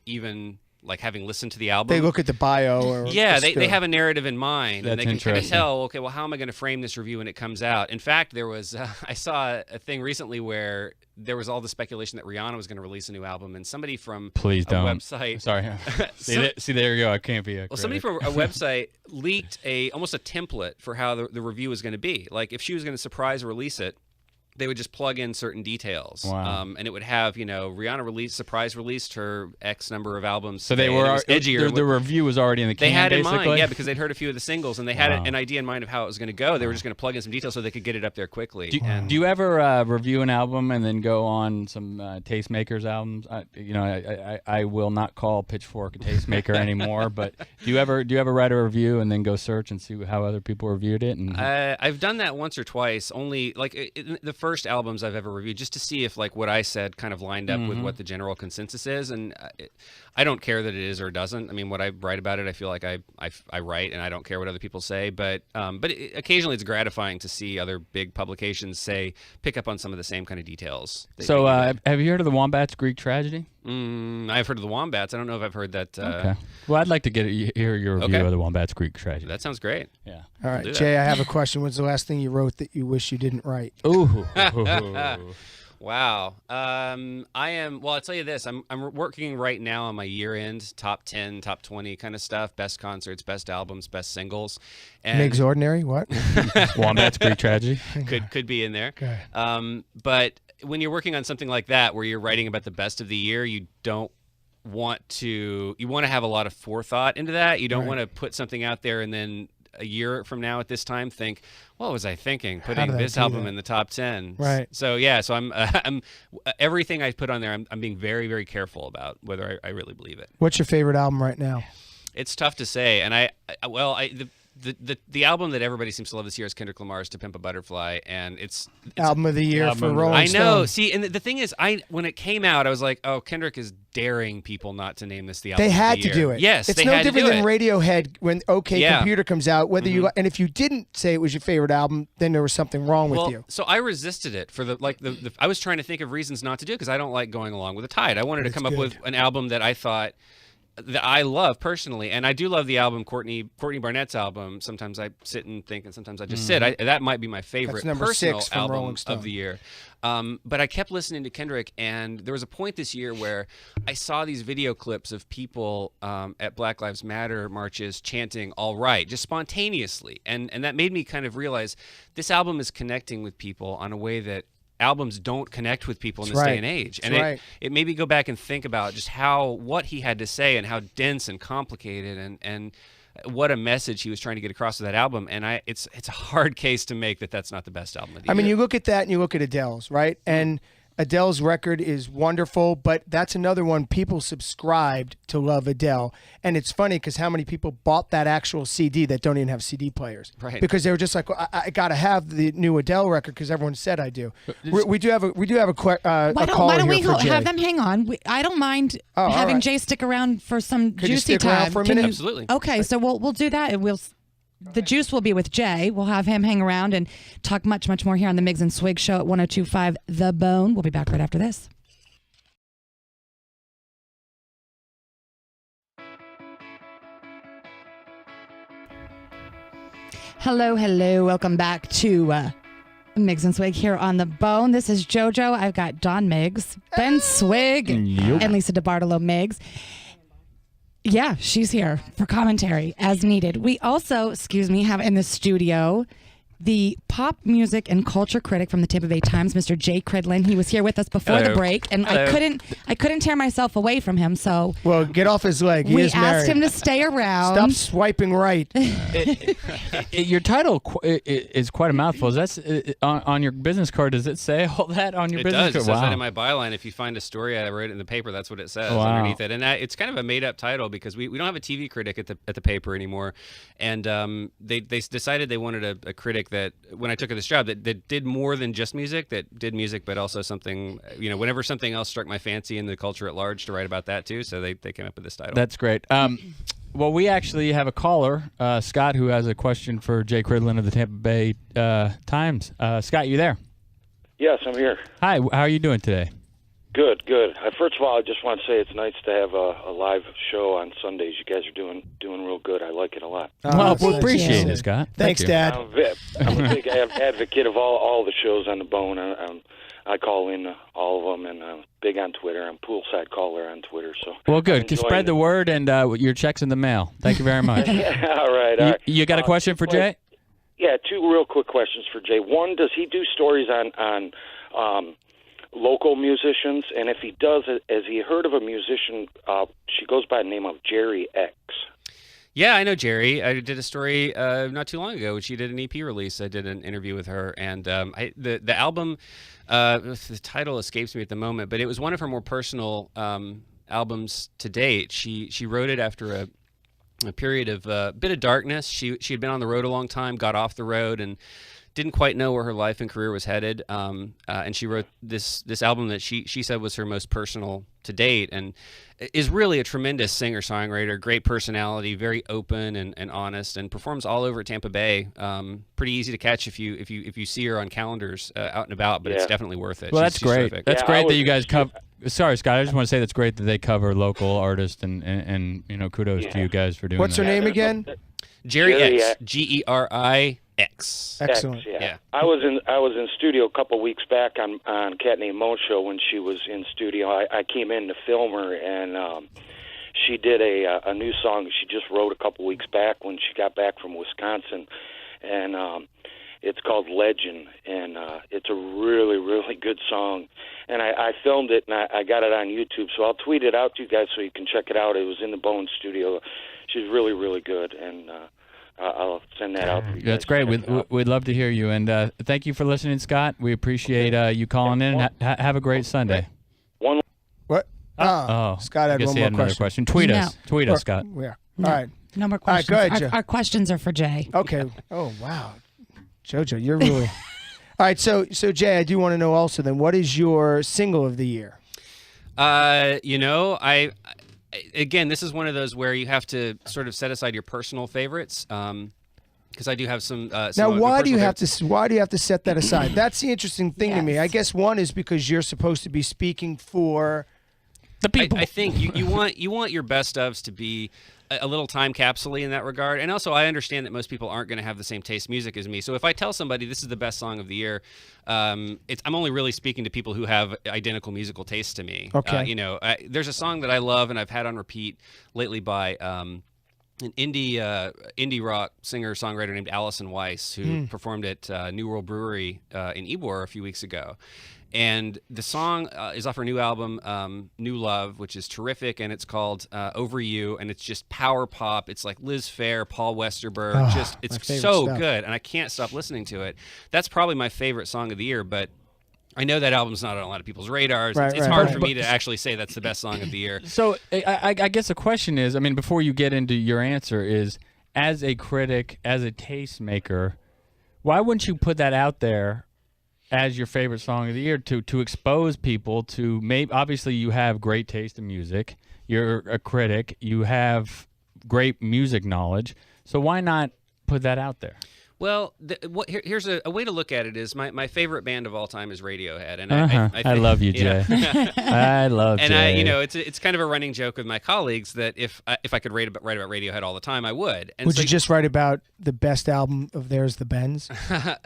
H: even like having listened to the album.
D: They look at the bio. Or
H: they have a narrative in mind, and
E: That's
H: they can kind of
E: interesting.
H: tell, okay, well, how am I going to frame this review when it comes out? In fact, there was I saw a thing recently where there was all the speculation that Rihanna was going to release a new album, and somebody from
E: Please
H: a
E: don't.
H: website.
E: Sorry. See, there you go. I can't be a
H: Well, somebody from a website leaked almost a template for how the review was going to be. Like if she was going to surprise release it, they would just plug in certain details.
E: Wow.
H: And it would have, Rihanna surprise released her X number of albums.
E: So they
H: today, and
E: were
H: it was edgier.
E: the review was already in the can.
H: They had in
E: basically?
H: mind, because they'd heard a few of the singles, and they had
E: Wow.
H: an idea in mind of how it was going to go. They were just going to plug in some details so they could get it up there quickly.
E: Do you ever review an album and then go on some Tastemakers albums? I will not call Pitchfork a tastemaker anymore. But do you ever write a review and then go search and see how other people reviewed it? And
H: I've done that once or twice. Only the first albums I've ever reviewed, just to see if like what I said kind of lined up with what the general consensus is. And I don't care that it is or doesn't. I mean, what I write about it, I feel like I write, and I don't care what other people say. But occasionally it's gratifying to see other big publications pick up on some of the same kind of details.
E: So have you heard of the Wombats Greek Tragedy?
H: I've heard of the Wombats. I don't know if I've heard that.
E: Okay. Well, I'd like to hear your review of the Wombats Greek Tragedy.
H: That sounds great.
E: Yeah.
D: All right, Jay, I have a question. When's the last thing you wrote that you wish you didn't write?
E: Ooh.
H: Wow. I'll tell you this. I'm working right now on my year-end top 10, top 20 kind of stuff. Best concerts, best albums, best singles. And
D: Miggs Ordinary? What?
E: Wombats Greek Tragedy?
H: could be in there.
D: Okay.
H: But when you're working on something like that, where you're writing about the best of the year, you want to have a lot of forethought into that. You don't want to put something out there and then a year from now at this time think, what was I thinking putting this album in the top 10?
D: Right.
H: So yeah, so I'm everything I put on there, I'm being very, very careful about whether I really believe it.
D: What's your favorite album right now?
H: It's tough to say, and the album that everybody seems to love this year is Kendrick Lamar's "To Pimp a Butterfly," and it's
D: album of the year for Rolling
H: I know.
D: Stone.
H: See, and the thing is, when it came out, I was like, "Oh, Kendrick is daring people not to name this the album."
D: They
H: of
D: had
H: the
D: to
H: year.
D: do it.
H: Yes,
D: it's
H: they
D: no
H: had
D: different
H: to do
D: than
H: it.
D: Radiohead when OK Computer comes out. Whether and if you didn't say it was your favorite album, then there was something wrong with you.
H: So I resisted it for I was trying to think of reasons not to do it because I don't like going along with the tide. I wanted to come up with an album that I thought that I love personally, and I do love the album Courtney Barnett's album. Sometimes I sit and think, and sometimes I just sit. That might be my favorite
D: That's
H: personal
D: 6 from
H: album
D: Rolling Stone.
H: of the year. But I kept listening to Kendrick, and there was a point this year where I saw these video clips of people at Black Lives Matter marches chanting "All right," just spontaneously, and that made me kind of realize this album is connecting with people on a way that albums don't connect with people in this day and age. And it made me go back and think about just what he had to say and how dense and complicated and what a message he was trying to get across with that album. And it's a hard case to make that's not the best album of the year.
D: I mean, you look at that and you look at Adele's, right? And Adele's record is wonderful, but that's another one. People subscribed to love Adele. And it's funny because how many people bought that actual CD that don't even have CD players?
H: Right.
D: Because they were just like, well, I got to have the new Adele record because everyone said I do. We do have a caller
F: why don't we
D: here for Jay.
F: have them hang on? I don't mind
D: all
F: having
D: right.
F: Jay stick around for some
D: Could you
F: juicy
D: stick around
F: time.
D: for a minute?
H: Absolutely.
F: Okay, so we'll do that, and the juice will be with Jay. We'll have him hang around and talk much, much more here on the Miggs and Swig show at 102.5 The Bone. We'll be back right after this. Hello. Welcome back to Miggs and Swig here on The Bone. This is JoJo. I've got Don Miggs, Ben Swig, and Lisa DeBartolo Miggs. Yeah, she's here for commentary as needed. We also, have in the studio the pop music and culture critic from the Tampa Bay Times, Mr. Jay Cridlin. He was here with us before the break, and I couldn't tear myself away from him. So
D: well, get off his leg. He
F: we
D: is
F: asked
D: married.
F: him to stay around.
D: Stop swiping right.
E: Your title is quite a mouthful. Is that on your business card? Does it say all that on your business card?
H: It does. It says that in my byline. If you find a story I wrote in the paper, that's what it says underneath it. And it's kind of a made-up title because we don't have a TV critic at the paper anymore, and they decided they wanted a critic that, when I took this job, that did more than just music, that did music, but also something, whenever something else struck my fancy in the culture at large, to write about that too. So they came up with this title.
E: That's great. Well, we actually have a caller, Scott, who has a question for Jay Cridlin of the Tampa Bay Times. Scott, you there?
I: Yes, I'm here.
E: Hi, how are you doing today?
I: Good. First of all, I just want to say it's nice to have a live show on Sundays. You guys are doing real good. I like it a lot.
E: Well, we appreciate it, Scott.
D: Thanks, Dad.
I: I'm a big advocate of all the shows on the Bone. I call in all of them, and I'm big on Twitter. I'm poolside caller on Twitter. So
E: well, good. Spread the word, and your check's in the mail. Thank you very much.
I: All right.
E: You got a question for Jay?
I: Yeah, two real quick questions for Jay. One, does he do stories on local musicians? And if he does, has he heard of a musician? She goes by the name of Jerry X.
H: Yeah, I know Jerry. I did a story not too long ago when she did an EP release. I did an interview with her, and the album, the title escapes me at the moment, but it was one of her more personal albums to date. She wrote it after a period of a bit of darkness. She had been on the road a long time, got off the road, and didn't quite know where her life and career was headed. And she wrote this album that she said was her most personal to date, and is really a tremendous singer-songwriter, great personality, very open and honest, and performs all over Tampa Bay. Pretty easy to catch if you see her on calendars out and about, but it's definitely worth it.
E: Well, that's great.
H: Terrific.
E: That's great that you guys cover. Sorry, Scott. I just want to say that's great that they cover local artists, and kudos to you guys for doing that.
D: What's her name again?
H: Jerry X. Gerix.
D: Excellent.
I: Yeah. I was in studio a couple of weeks back on Cat Named Mo show when she was in studio. I came in to film her, and she did a new song she just wrote a couple of weeks back when she got back from Wisconsin, and it's called Legend, and it's a really, really good song. And I filmed it, and I got it on YouTube, so I'll tweet it out to you guys so you can check it out. It was in the Bone studio. She's really, really good, and I'll send that out to you.
E: That's great. We'd love to hear you, and thank you for listening, Scott. We appreciate you calling in. Have a great Sunday.
D: What? Scott had one more
E: another question. Tweet us, Scott.
D: Yeah. All right.
F: No more
D: All right,
F: questions.
D: go ahead, Joe.
F: Our questions are for Jay.
D: Okay. Oh, wow. JoJo, you're really... All right, so Jay, I do want to know also then, what is your single of the year?
H: Again, this is one of those where you have to sort of set aside your personal favorites, because I do have some.
D: Now, why do you have to set that aside? That's the interesting thing to me. I guess one is because you're supposed to be speaking for
E: the people.
H: I think you want your best ofs to be a little time capsule in that regard. And also, I understand that most people aren't going to have the same taste music as me. So if I tell somebody this is the best song of the year, I'm only really speaking to people who have identical musical tastes to me.
D: Okay.
H: There's a song that I love and I've had on repeat lately by an indie rock singer-songwriter named Allison Weiss, who performed at New World Brewery in Ybor a few weeks ago. And the song is off her new album, New Love, which is terrific, and it's called Over You, and it's just power pop. It's like Liz Phair, Paul Westerberg. It's so good, and I can't stop listening to it. That's probably my favorite song of the year, but I know that album's not on a lot of people's radars. It's hard for me to actually say that's the best song of the year.
E: So I guess the question is, before you get into your answer, is as a critic, as a tastemaker, why wouldn't you put that out there as your favorite song of the year to expose people to obviously you have great taste in music, you're a critic, you have great music knowledge, so why not put that out there?
H: Well, here's a way to look at it is my favorite band of all time is Radiohead, and
E: I love you, Jay. I love Jay.
H: And it's kind of a running joke with my colleagues that if I could write about Radiohead all the time, I would. And
D: would you just write about the best album of theirs, The Bends?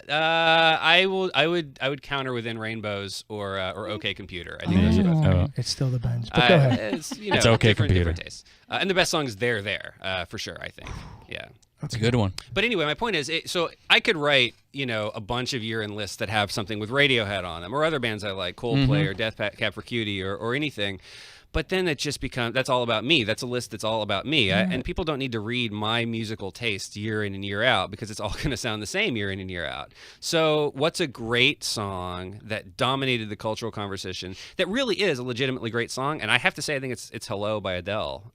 H: I would counter Within Rainbows or OK Computer. I think those are both.
D: It's still The Bends, but go ahead.
H: It's OK Computer. Different tastes. And the best song is There, for sure, I think. Yeah.
E: That's a good one.
H: But anyway, my point is, so I could write, a bunch of year-end lists that have something with Radiohead on them, or other bands I like, Coldplay or Death Cab for Cutie, or anything. But then it just becomes, that's all about me. That's a list that's all about me. And people don't need to read my musical taste year in and year out, because it's all going to sound the same year in and year out. So what's a great song that dominated the cultural conversation that really is a legitimately great song? And I have to say, I think it's Hello by Adele.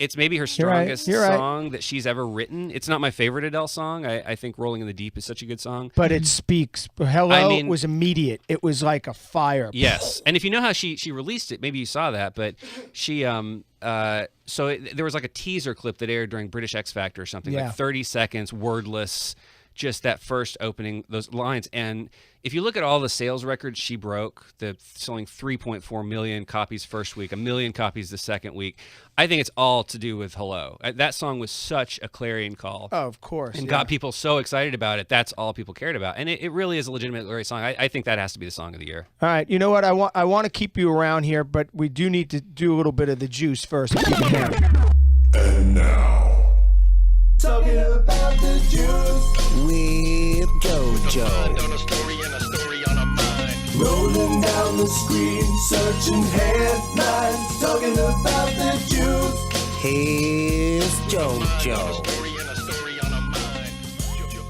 H: It's maybe her strongest song that she's ever written. It's not my favorite Adele song. I think Rolling in the Deep is such a good song.
D: But it speaks. Hello was immediate. It was like a fire.
H: Yes. And if you know how she released it, maybe you saw that, but she there was like a teaser clip that aired during British X Factor or something, like 30 seconds, wordless, just that first opening, those lines. And if you look at all the sales records she broke, selling 3.4 million copies first week, 1 million copies the second week, I think it's all to do with Hello. That song was such a clarion call.
D: Oh, of course.
H: And got people so excited about it. That's all people cared about. And it really is a legitimate great song. I think that has to be the song of the year.
D: All right. You know what? I want to keep you around here, but we do need to do a little bit of the juice first.
J: And now, talking about the juice with JoJo. Rolling down the screen, searching headlines, talking about the juice. Here's JoJo.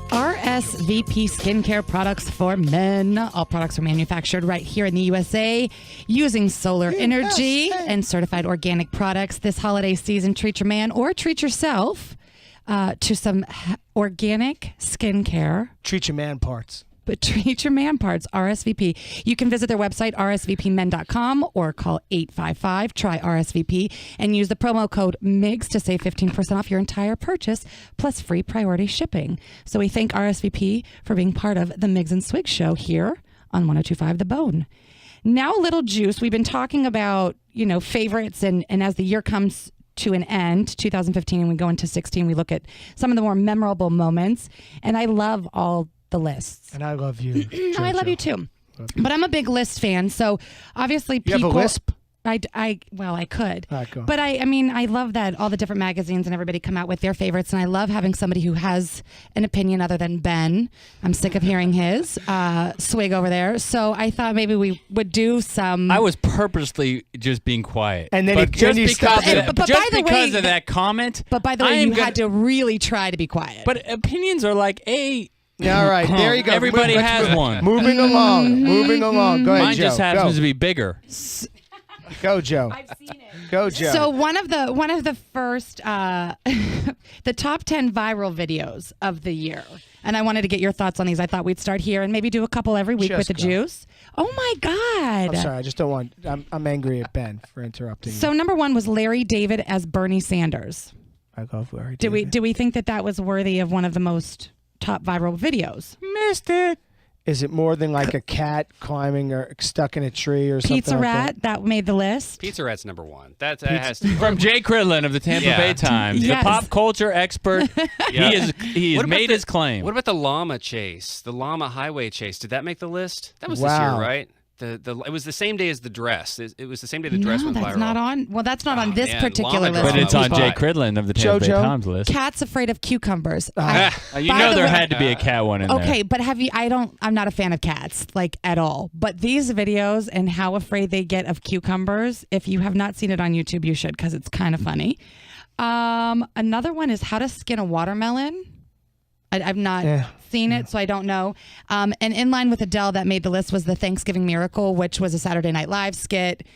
F: RSVP skincare products for men. All products are manufactured right here in the USA using solar energy and certified organic products. This holiday season, treat your man or treat yourself to some organic skincare.
D: Treat your man parts.
F: But treat your man parts, RSVP. You can visit their website, rsvpmen.com, or call 855-TRY-RSVP and use the promo code MIGS to save 15% off your entire purchase, plus free priority shipping. So we thank RSVP for being part of the Miggs and Swig show here on 102.5 The Bone. Now a little juice. We've been talking about, favorites, and as the year comes to an end, 2015, and we go into 16, we look at some of the more memorable moments, and I love all the lists.
D: And I love you.
F: I love you too. But I'm a big list fan, so obviously people...
D: You have a lisp?
F: I could.
D: All right, go on.
F: But I love that all the different magazines and everybody come out with their favorites, and I love having somebody who has an opinion other than Ben. I'm sick of hearing his swig over there. So I thought maybe we would do some...
E: I was purposely just being quiet.
D: And then
E: because
F: of
E: that comment...
F: But by the way, you had to really try to be quiet.
E: But opinions are like
D: Yeah, all right, there you go.
E: Everybody has one.
D: Moving along. Go ahead,
E: Mine
D: Joe.
E: just happens to be bigger.
D: Go, Joe.
G: I've seen it.
D: Go, Joe.
F: So one of the first, the top 10 viral videos of the year, and I wanted to get your thoughts on these. I thought we'd start here and maybe do a couple every week with the juice. Oh my God!
D: I'm sorry, I just don't want. I'm angry at Ben for interrupting.
F: So number one was Larry David as Bernie Sanders.
D: I love Larry David.
F: Do we think that was worthy of one of the most top viral videos?
D: Missed it. Is it more than like a cat climbing or stuck in a tree or something?
F: Pizza Rat, that made the list.
H: Pizza Rat's number one. That has to
E: From Jay Cridlin of the Tampa Bay Times,
F: Yes.
E: the pop culture expert. He has made his claim.
H: What about the llama chase? The llama highway chase. Did that make the list? That was this
D: Wow.
H: year, right? It was the same day as the dress. It was the same day the dress went
F: that's
H: viral.
F: not on. Well, that's not on this
H: man,
F: particular
H: llama
F: list.
E: But
H: drama
E: it's on
H: was
E: Jay
H: hot.
E: Cridlin of the Tampa Bay
D: JoJo?
E: Times list.
F: Cat's afraid of cucumbers.
E: You
F: By
E: know
F: the
E: there
F: way-
E: had to be a cat one in there.
F: Okay, but I'm not a fan of cats, like at all. But these videos and how afraid they get of cucumbers, if you have not seen it on YouTube, you should, because it's kind of funny. Another one is how to skin a watermelon. I've not seen it, so I don't know. And in line with Adele that made the list was the Thanksgiving Miracle, which was a Saturday Night Live skit.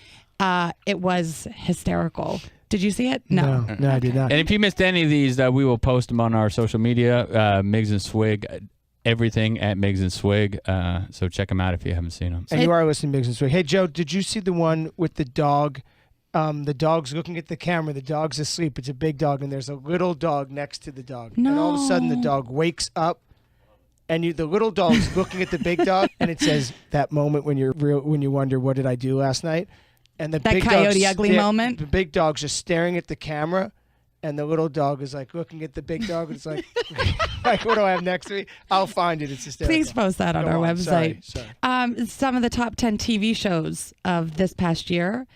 F: It was hysterical. Did you see it?
D: No, I did not.
E: And if you missed any of these, we will post them on our social media, Miggs and Swig, everything at Miggs and Swig. So check them out if you haven't seen them.
D: And you are listening to Miggs and Swig. Hey, Joe, did you see the one with the dog? The dog's looking at the camera. The dog's asleep. It's a big dog, and there's a little dog next to the dog.
F: No.
D: And all of a sudden, the dog wakes up, and the little dog's looking at the big dog, and it says that moment when you wonder, what did I do last night? And
F: That
D: big
F: Coyote
D: dog's
F: Ugly moment?
D: The big dog's just staring at the camera, and the little dog is like looking at the big dog, and it's like, like, what do I have next to me? I'll find it. It's hysterical.
F: Please post that on
D: Go
F: our
D: on.
F: website.
D: Sorry.
F: Some of the top 10 TV shows of this past year.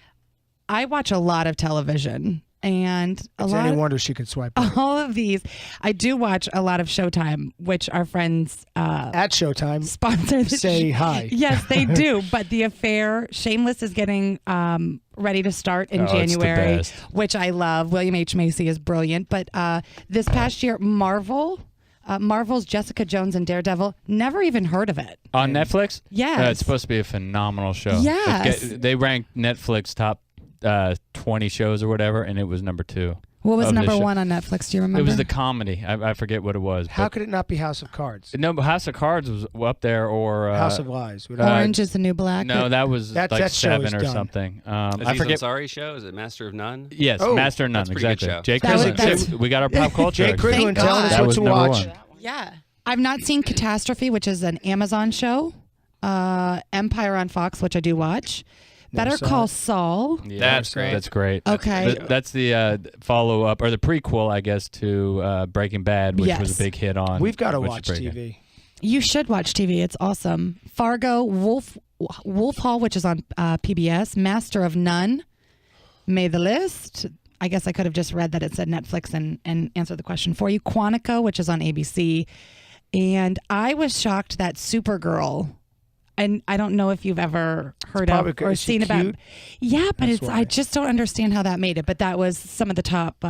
F: I watch a lot of television, and
D: It's
F: lot.
D: any wonder she could swipe right.
F: All of these, I do watch a lot of Showtime, which our friends
D: At Showtime,
F: sponsor.
D: say hi.
F: Yes, they do. But The Affair, Shameless is getting ready to start in
E: Oh, it's the
F: January,
E: best.
F: which I love. William H. Macy is brilliant. But this past year, Marvel's Jessica Jones and Daredevil, never even heard of it.
E: On Netflix?
F: Yes.
E: It's supposed to be a phenomenal show.
F: Yes.
E: They ranked Netflix top 20 shows or whatever, and it was number 2.
F: What was
E: of the
F: number
E: show.
F: 1 on Netflix? Do you remember?
E: It was the comedy. I forget what it was.
D: How
E: but-
D: could it not be House of Cards?
E: No, but House of Cards was up there, or
D: House of Lies.
F: Orange is the New Black.
E: No, that was
D: That
E: like
D: show is
E: 7 or
D: done.
E: something.
H: Aziz
E: I forget.
H: Ansari's show, is it Master of None?
E: Yes,
D: Oh,
E: Master of None.
H: that's a pretty good
E: Exactly.
H: show.
E: Jake
F: That was-
E: Cridlin.
F: that's-
E: See, we got our pop culture.
D: Jake Cridlin
F: Thank
D: telling us
F: God.
D: what
E: was
D: to
E: number
D: watch.
E: 1.
F: Yeah. I've not seen Catastrophe, which is an Amazon show. Empire on Fox, which I do watch.
D: Never
F: Better
D: saw
F: Call
D: it.
F: Saul.
E: Yeah,
H: That's great.
E: That's great.
F: Okay.
E: That's the follow-up, or the prequel, I guess, to Breaking Bad, which was
F: Yes.
E: a big hit on.
D: We've got to
E: which is
D: watch
E: pretty good.
D: TV.
F: You should watch TV. It's awesome. Fargo, Wolf Hall, which is on PBS. Master of None made the list. I guess I could have just read that it said Netflix and answered the question for you. Quantico, which is on ABC. And I was shocked that Supergirl, and I don't know if you've ever heard
D: probably
F: of
D: good.
F: or
D: Is she
F: seen about.
D: cute?
F: Yeah, but
D: That's
F: it's
D: why.
F: I just don't understand how that made it. But that was some of the top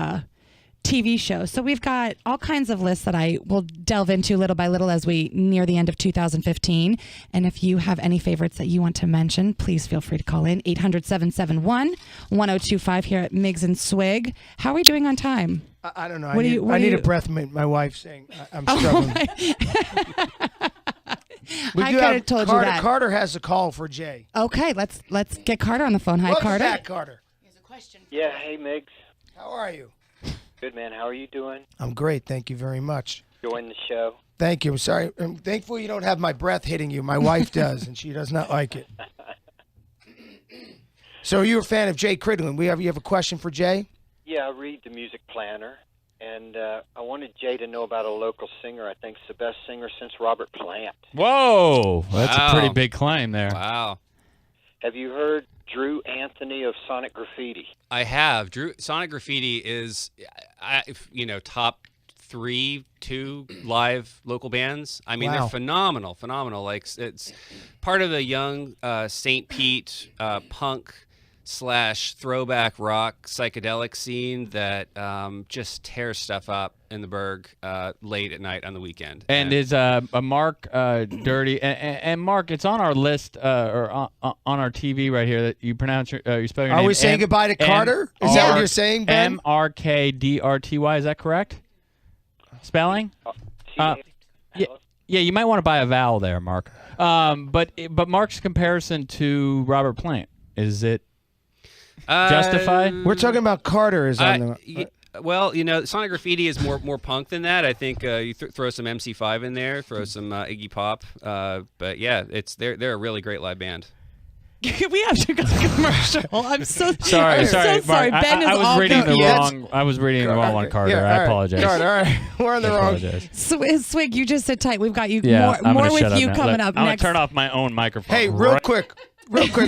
F: TV shows. So we've got all kinds of lists that I will delve into little by little as we near the end of 2015. And if you have any favorites that you want to mention, please feel free to call in 800-771-1025 here at Miggs and Swig. How are we doing on time?
D: I don't know.
F: What do you- what
D: I
F: do
D: need
F: you-
D: a breath mint. My wife's saying I'm struggling. We
F: I
D: do
F: could
D: have
F: have told you
D: Carter.
F: that.
D: Carter has a call for Jay.
F: Okay, let's get Carter on the phone. Hi,
D: Welcome
F: Carter.
D: back, Carter.
K: Yeah, hey Miggs.
D: How are you?
K: Good man, how are you doing?
D: I'm great. Thank you very much.
K: Enjoying the show?
D: Thank you. I'm sorry. I'm thankful you don't have my breath hitting you. My wife does, and she does not like it. So you're a fan of Jay Cridlin. You have a question for Jay?
K: Yeah, I read the Music Planner, and I wanted Jay to know about a local singer. I think it's the best singer since Robert Plant.
E: Whoa, that's
H: Wow.
E: a pretty big claim there.
H: Wow.
K: Have you heard Drew Anthony of Sonic Graffiti?
H: I have. Sonic Graffiti is, top 2 live local bands. I mean,
D: Wow.
H: they're phenomenal. Like, it's part of the young St. Pete punk / throwback rock psychedelic scene that just tears stuff up in the Berg late at night on the weekend.
E: And is Mark dirty? And Mark, it's on our list or on our TV right here that you pronounce you spell your
D: Are
E: name.
D: we saying goodbye to Carter? Is that what you're saying, Ben?
E: MRKDRTY. Is that correct? Spelling? Yeah, you might want to buy a vowel there, Mark. But Mark's comparison to Robert Plant, is it justified?
D: We're talking about Carter is on the.
H: Well, Sonic Graffiti is more punk than that. I think you throw some MC5 in there, throw some Iggy Pop. But yeah, they're a really great live band.
F: We have to go to commercial. I'm so
E: Sorry,
F: I'm so sorry.
E: Mark.
F: Ben is
E: I was
F: all
E: reading the
F: confused.
E: wrong. I was reading the wrong one, Carter.
D: Yeah, all
E: I
D: right.
E: apologize.
D: Carter, all right. We're on the
E: I
D: wrong.
E: apologize.
F: Swig, you just sit tight. We've got you
E: Yeah, I'm
F: more
E: gonna shut
F: with
E: up
F: you
E: now.
F: coming
E: Look,
F: up
E: I'm gonna
F: next.
E: turn off my own microphone.
D: Hey, real quick,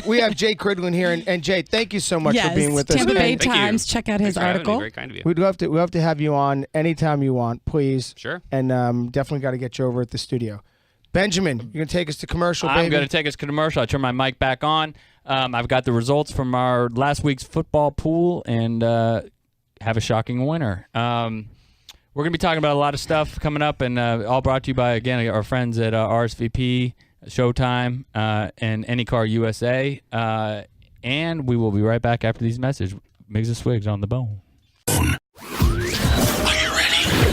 D: we have Jay Cridlin here, and Jay, thank you so much
F: Yes,
D: for being with us.
F: Tampa Bay
H: Thank you.
F: Times. Check out his
H: Thanks for having me.
F: article.
H: Very kind of you.
D: We'd love to have you on anytime you want, please.
H: Sure.
D: And definitely got to get you over at the studio. Benjamin, you're gonna take us to commercial, baby.
E: I'm going to take us to commercial. I turn my mic back on. I've got the results from our last week's football pool and have a shocking winner. We're going to be talking about a lot of stuff coming up, and all brought to you by, again, our friends at RSVP, Showtime, and Anycar USA. And we will be right back after these messages. Miggs and Swigs on the bone.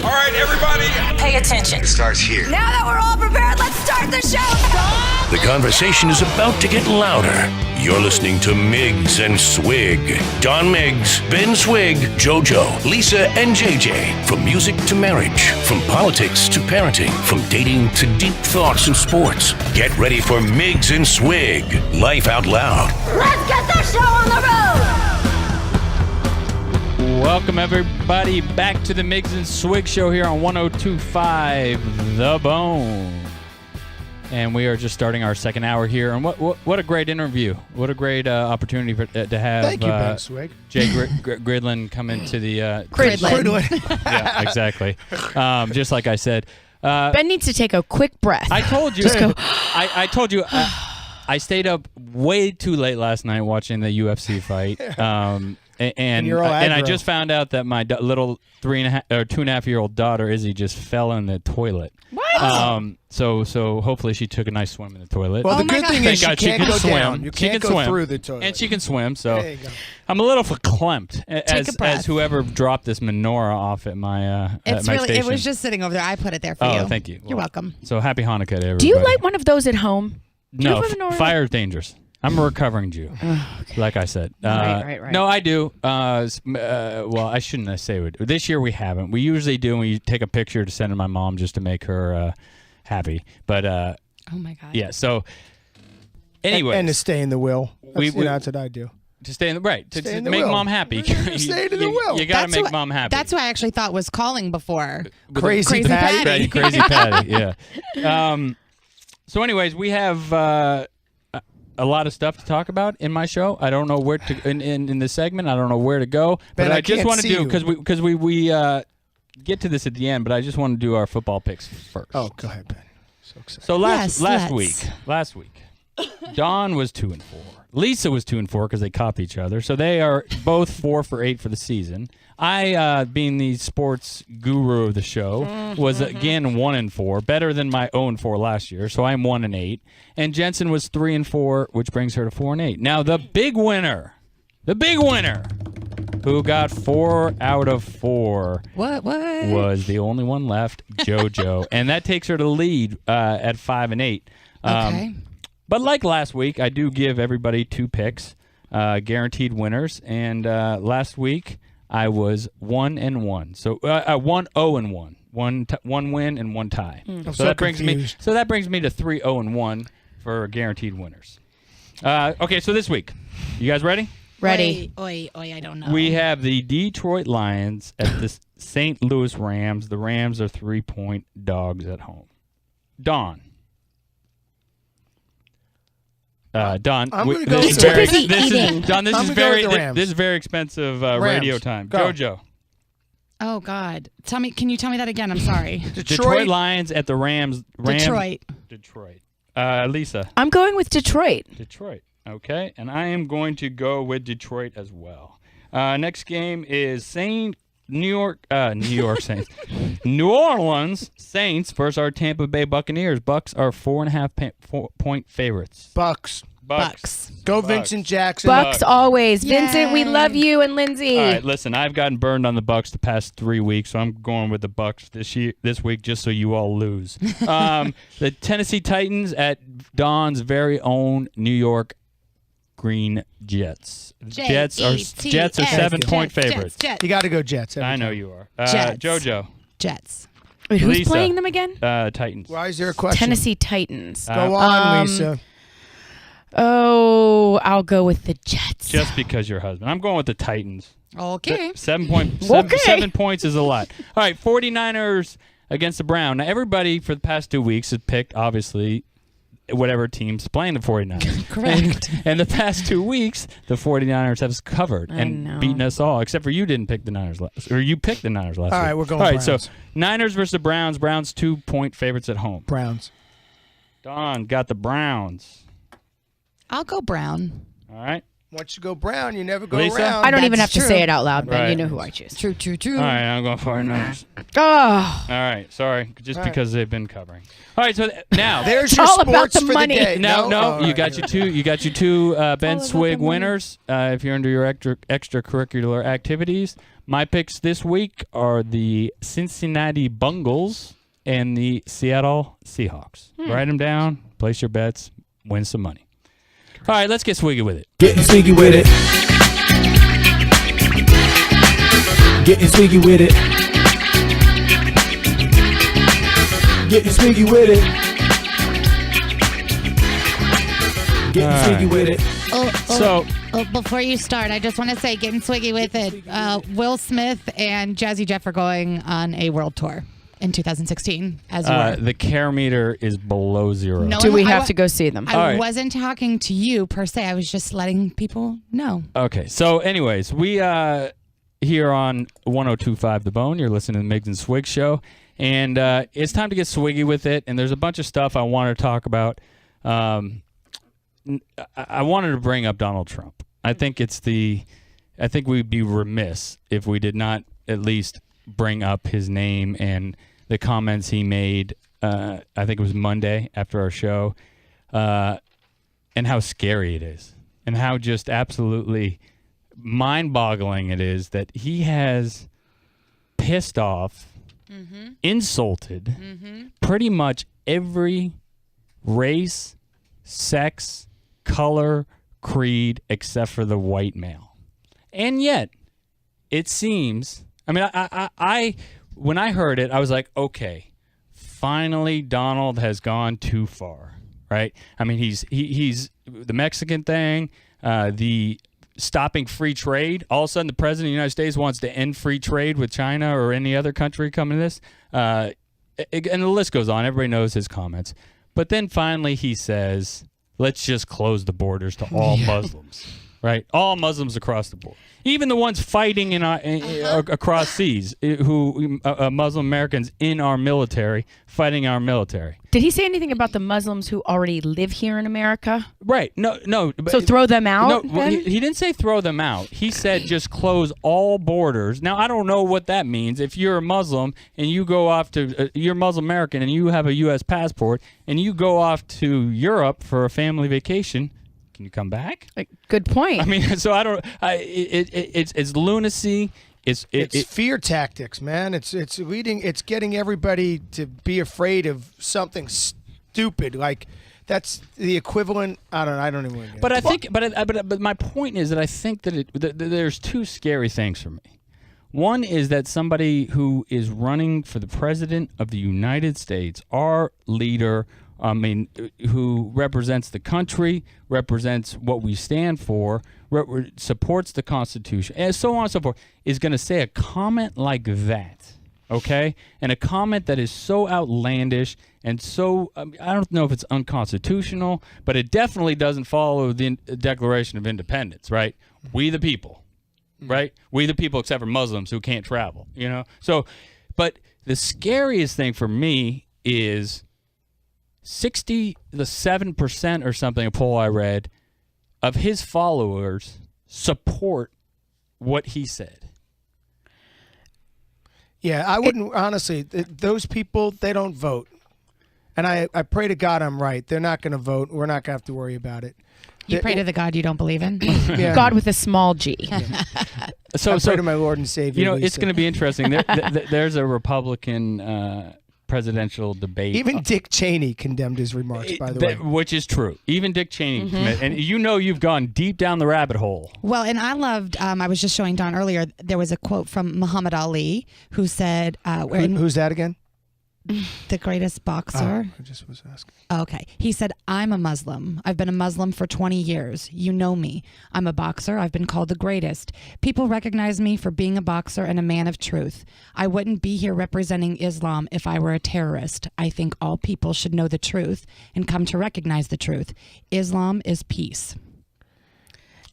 L: All right, everybody.
A: Pay attention.
L: It starts here.
A: Now that we're all prepared, let's start the show.
C: The conversation is about to get louder. You're listening to Miggs and Swig. Don Miggs, Ben Swig, JoJo, Lisa, and JJ. From music to marriage, from politics to parenting, from dating to deep thoughts and sports. Get ready for Miggs and Swig. Life out loud.
A: Let's get the show on the road.
E: Welcome, everybody, back to the Miggs and Swig show here on 102.5 The Bone. and we are just starting our second hour here. And what a great interview! What a great opportunity to have.
D: Thank you, Ben Swig.
E: Jay Gridlin come into the
F: Gridlin.
E: Yeah, exactly. Just like I said,
G: Ben needs to take a quick breath.
E: I told you.
G: Just go.
E: I told you. I stayed up way too late last night watching the UFC fight. And I just found out that my little 2.5-year-old daughter Izzy just fell in the toilet.
G: What?
E: So hopefully she took a nice swim in the toilet.
D: Well, the good thing is she can't go
E: swim.
D: down. You can't go through the toilet.
E: And she can swim. So
D: There you go.
E: I'm a little verklempt
F: Take a breath.
E: as whoever dropped this menorah off at my
F: It's
E: at my
F: really.
E: station.
F: It was just sitting over there. I put it there for you.
E: Oh, thank you.
F: You're welcome.
E: So happy Hanukkah to everybody.
G: Do you light one of those at home? Do
E: No,
G: you have a menorah?
E: fire is dangerous. I'm a recovering Jew,
G: Okay.
E: like I said.
G: Right.
E: No, I do. Well, I shouldn't say it. This year we haven't. We usually do, and we take a picture to send to my mom just to make her happy. But
F: Oh my God.
E: yeah. So anyway,
D: And to stay in the will. That's,
E: We-
D: that's what I do.
E: to stay in the right to
D: Stay in the
E: make
D: will.
E: mom happy.
D: Stay in the will.
E: You got to
F: That's
E: make
F: what-
E: mom happy.
F: That's who I actually thought was calling before.
D: Crazy
F: Crazy
D: Patty.
F: Patty.
E: Crazy Patty. Yeah. So, anyways, we have a lot of stuff to talk about in my show. I don't know where to in this segment. I don't know where to go.
D: Ben,
E: But
D: I
E: I just
D: can't
E: want to
D: see
E: do
D: you.
E: because we get to this at the end. But I just want to do our football picks first.
D: Oh, go ahead, Ben. So excited.
E: So last
F: let's.
E: week, Dawn was 2-4. Lisa was 2-4 because they copped each other. So they are both 4 for 8 for the season. I, being the sports guru of the show, was again 1-4, better than my 0-4 last year. So I'm 1-8. And Jensen was 3-4, which brings her to 4-8. Now the big winner, who got 4 out of 4.
F: What?
E: Was the only one left, JoJo, and that takes her to lead at 5-8.
F: Okay.
E: But like last week, I do give everybody 2 picks, guaranteed winners. And last week I was 1-1, so 1-0-1, one win and 1 tie.
D: so
E: that brings
D: confused.
E: me to 3-0-1 for guaranteed winners. Okay, so this week, you guys ready?
G: Ready.
F: Oi, I don't know.
E: We have the Detroit Lions at the St. Louis Rams. The Rams are 3-point dogs at home. Dawn. Dawn.
D: I'm gonna go
G: He's
D: with
G: too
D: the Rams.
G: busy eating.
E: Dawn, this
D: I'm
E: is
D: gonna go
E: very
D: with the Rams.
E: this is very expensive
D: Rams.
E: radio time.
D: Go.
E: JoJo.
F: Oh God. Can you tell me that again? I'm sorry.
E: Detroit Lions at the Rams.
F: Detroit.
E: Lisa.
G: I'm going with Detroit.
E: Detroit. Okay, and I am going to go with Detroit as well. Next game is New York Saints. New Orleans Saints versus our Tampa Bay Buccaneers. Bucks are 4.5 point favorites.
D: Bucks. Go
E: Bucks.
D: Vincent Jackson.
G: Bucks always.
F: Yay.
G: Vincent, we love you, and Lindsay.
E: All right, listen, I've gotten burned on the Bucks the past 3 weeks, so I'm going with the Bucks this week just so you all lose. The Tennessee Titans at Dawn's very own New York Green Jets. Jets are 7-point favorites.
F: Jets.
D: You got to go Jets.
E: I know you are.
F: Jets.
E: JoJo.
F: Jets.
G: Wait, who's
E: Lisa.
G: playing them again?
E: Titans.
D: Why is there a question?
G: Tennessee Titans.
D: Go on, Lisa.
G: Oh, I'll go with the Jets.
E: Just because your husband. I'm going with the Titans.
F: Okay.
E: 7
G: Okay.
E: points is a lot. All right, 49ers against the Browns. Now, everybody for the past 2 weeks has picked, obviously, whatever team's playing the 49ers.
F: Correct.
E: And the past 2 weeks, the 49ers have covered and beaten us all, except for you didn't pick the Niners last, or you picked the Niners last week.
D: All right, we're going
E: All right,
D: Browns.
E: so Niners versus the Browns. Browns 2-point favorites at home.
D: Browns.
E: Dawn got the Browns.
F: I'll go Brown.
E: All right.
D: Once you go Brown, you never go
E: Lisa?
D: around.
G: I don't even have
F: That's
G: to
F: true.
G: say it out loud, Ben.
E: Right.
G: You know who I choose.
F: True.
E: All right, I'm going 49ers.
G: Oh,
E: All right, sorry, just
D: All right.
E: because they've been covering. All right, so now
D: There's your
G: all about
D: sports
G: the
D: for
G: money.
D: the day.
E: No,
D: All
E: you
D: right,
E: got
D: all
E: your two. You got your two Ben
G: all about
E: Swig
G: the money.
E: winners. If you're into your extracurricular activities, my picks this week are the Cincinnati Bengals and the Seattle Seahawks. Write them down. Place your bets. Win some money. All right, let's get swiggy with it.
J: Getting swiggy with it. Getting swiggy with it. Getting swiggy with it. Getting swiggy with it.
E: So
F: Before you start, I just want to say, getting swiggy with it. Will Smith and Jazzy Jeff are going on a world tour in 2016, as you were.
E: The care meter is below 0.
F: No,
G: Do we
F: I
G: have
F: wa-
G: to go see them?
E: All
F: I
E: right.
F: wasn't talking to you per se. I was just letting people know.
E: Okay, so anyways, we here on 102.5 The Bone, you're listening to the Miggs and Swig show, and it's time to get swiggy with it, and there's a bunch of stuff I want to talk about. I wanted to bring up Donald Trump. I think we'd be remiss if we did not at least bring up his name and the comments he made, I think it was Monday after our show, and how scary it is, and how just absolutely mind-boggling it is that he has pissed off, insulted pretty much every race, sex, color, creed, except for the white male. And yet, it seems, I mean, I when I heard it, I was like, okay, finally Donald has gone too far, right? I mean, he's the Mexican thing, the stopping free trade. All of a sudden, the president of the United States wants to end free trade with China or any other country coming to this. And the list goes on. Everybody knows his comments. But then finally he says, let's just close the borders to all Muslims, right? All Muslims across the board. Even the ones fighting in across seas, who Muslim Americans in our military, fighting our military.
G: Did he say anything about the Muslims who already live here in America?
E: Right. No.
G: So throw them out?
E: No, well, he didn't say throw them out. He said just close all borders. Now, I don't know what that means. If you're a Muslim and you go off to, you're Muslim American and you have a U.S. passport and you go off to Europe for a family vacation, can you come back?
G: Good point.
E: I mean, so I don't. It's lunacy. It's
D: fear tactics, man. It's leading. It's getting everybody to be afraid of something stupid. Like that's the equivalent. I don't even.
E: But I think. But my point is that I think that there's two scary things for me. One is that somebody who is running for the president of the United States, our leader, I mean, who represents the country, represents what we stand for, supports the Constitution, and so on and so forth, is going to say a comment like that, okay? And a comment that is so outlandish and so, I don't know if it's unconstitutional, but it definitely doesn't follow the Declaration of Independence, right? We the people, right? We the people except for Muslims who can't travel, you know? So, but the scariest thing for me is 67% or something, a poll I read, of his followers support what he said.
D: Yeah, I wouldn't, honestly, those people, they don't vote. And I pray to God I'm right. They're not going to vote. We're not going to have to worry about it.
F: You pray to the God you don't believe in?
D: Yeah.
G: God with a small G.
D: I pray to my Lord and Savior.
E: You know,
D: Lisa.
E: it's going to be interesting. There's a Republican presidential debate.
D: Even Dick Cheney condemned his remarks, by the way.
E: Which is true. Even Dick Cheney. And you know you've gone deep down the rabbit hole.
F: Well, and I loved, I was just showing Don earlier, there was a quote from Muhammad Ali who said...
D: who's that again?
F: The greatest boxer.
D: I just was asking.
F: Okay. He said, I'm a Muslim. I've been a Muslim for 20 years. You know me. I'm a boxer. I've been called the greatest. People recognize me for being a boxer and a man of truth. I wouldn't be here representing Islam if I were a terrorist. I think all people should know the truth and come to recognize the truth. Islam is peace.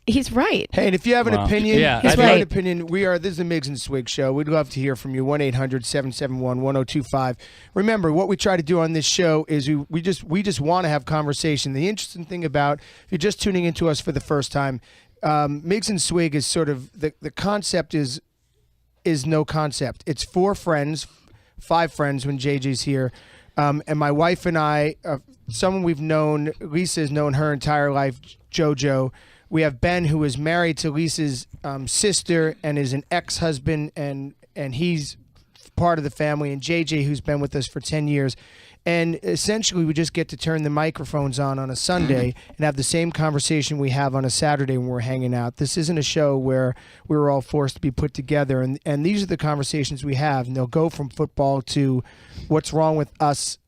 G: He's right.
D: Hey, and if you have an opinion, this is the Miggs and Swig show. We'd love to hear from you. 1-800-771-1025. Remember, what we try to do on this show is we just want to have conversation. The interesting thing about, if you're just tuning into us for the first time, Miggs and Swig is sort of, the concept is no concept. It's 4 friends, 5 friends when JJ's here. And my wife and I, someone we've known, Lisa has known her entire life, JoJo. We have Ben, who is married to Lisa's sister and is an ex-husband, and he's part of the family, and JJ, who's been with us for 10 years. And essentially, we just get to turn the microphones on a Sunday and have the same conversation we have on a Saturday when we're hanging out. This isn't a show where we were all forced to be put together, and these are the conversations we have, and they'll go from football to what's wrong with us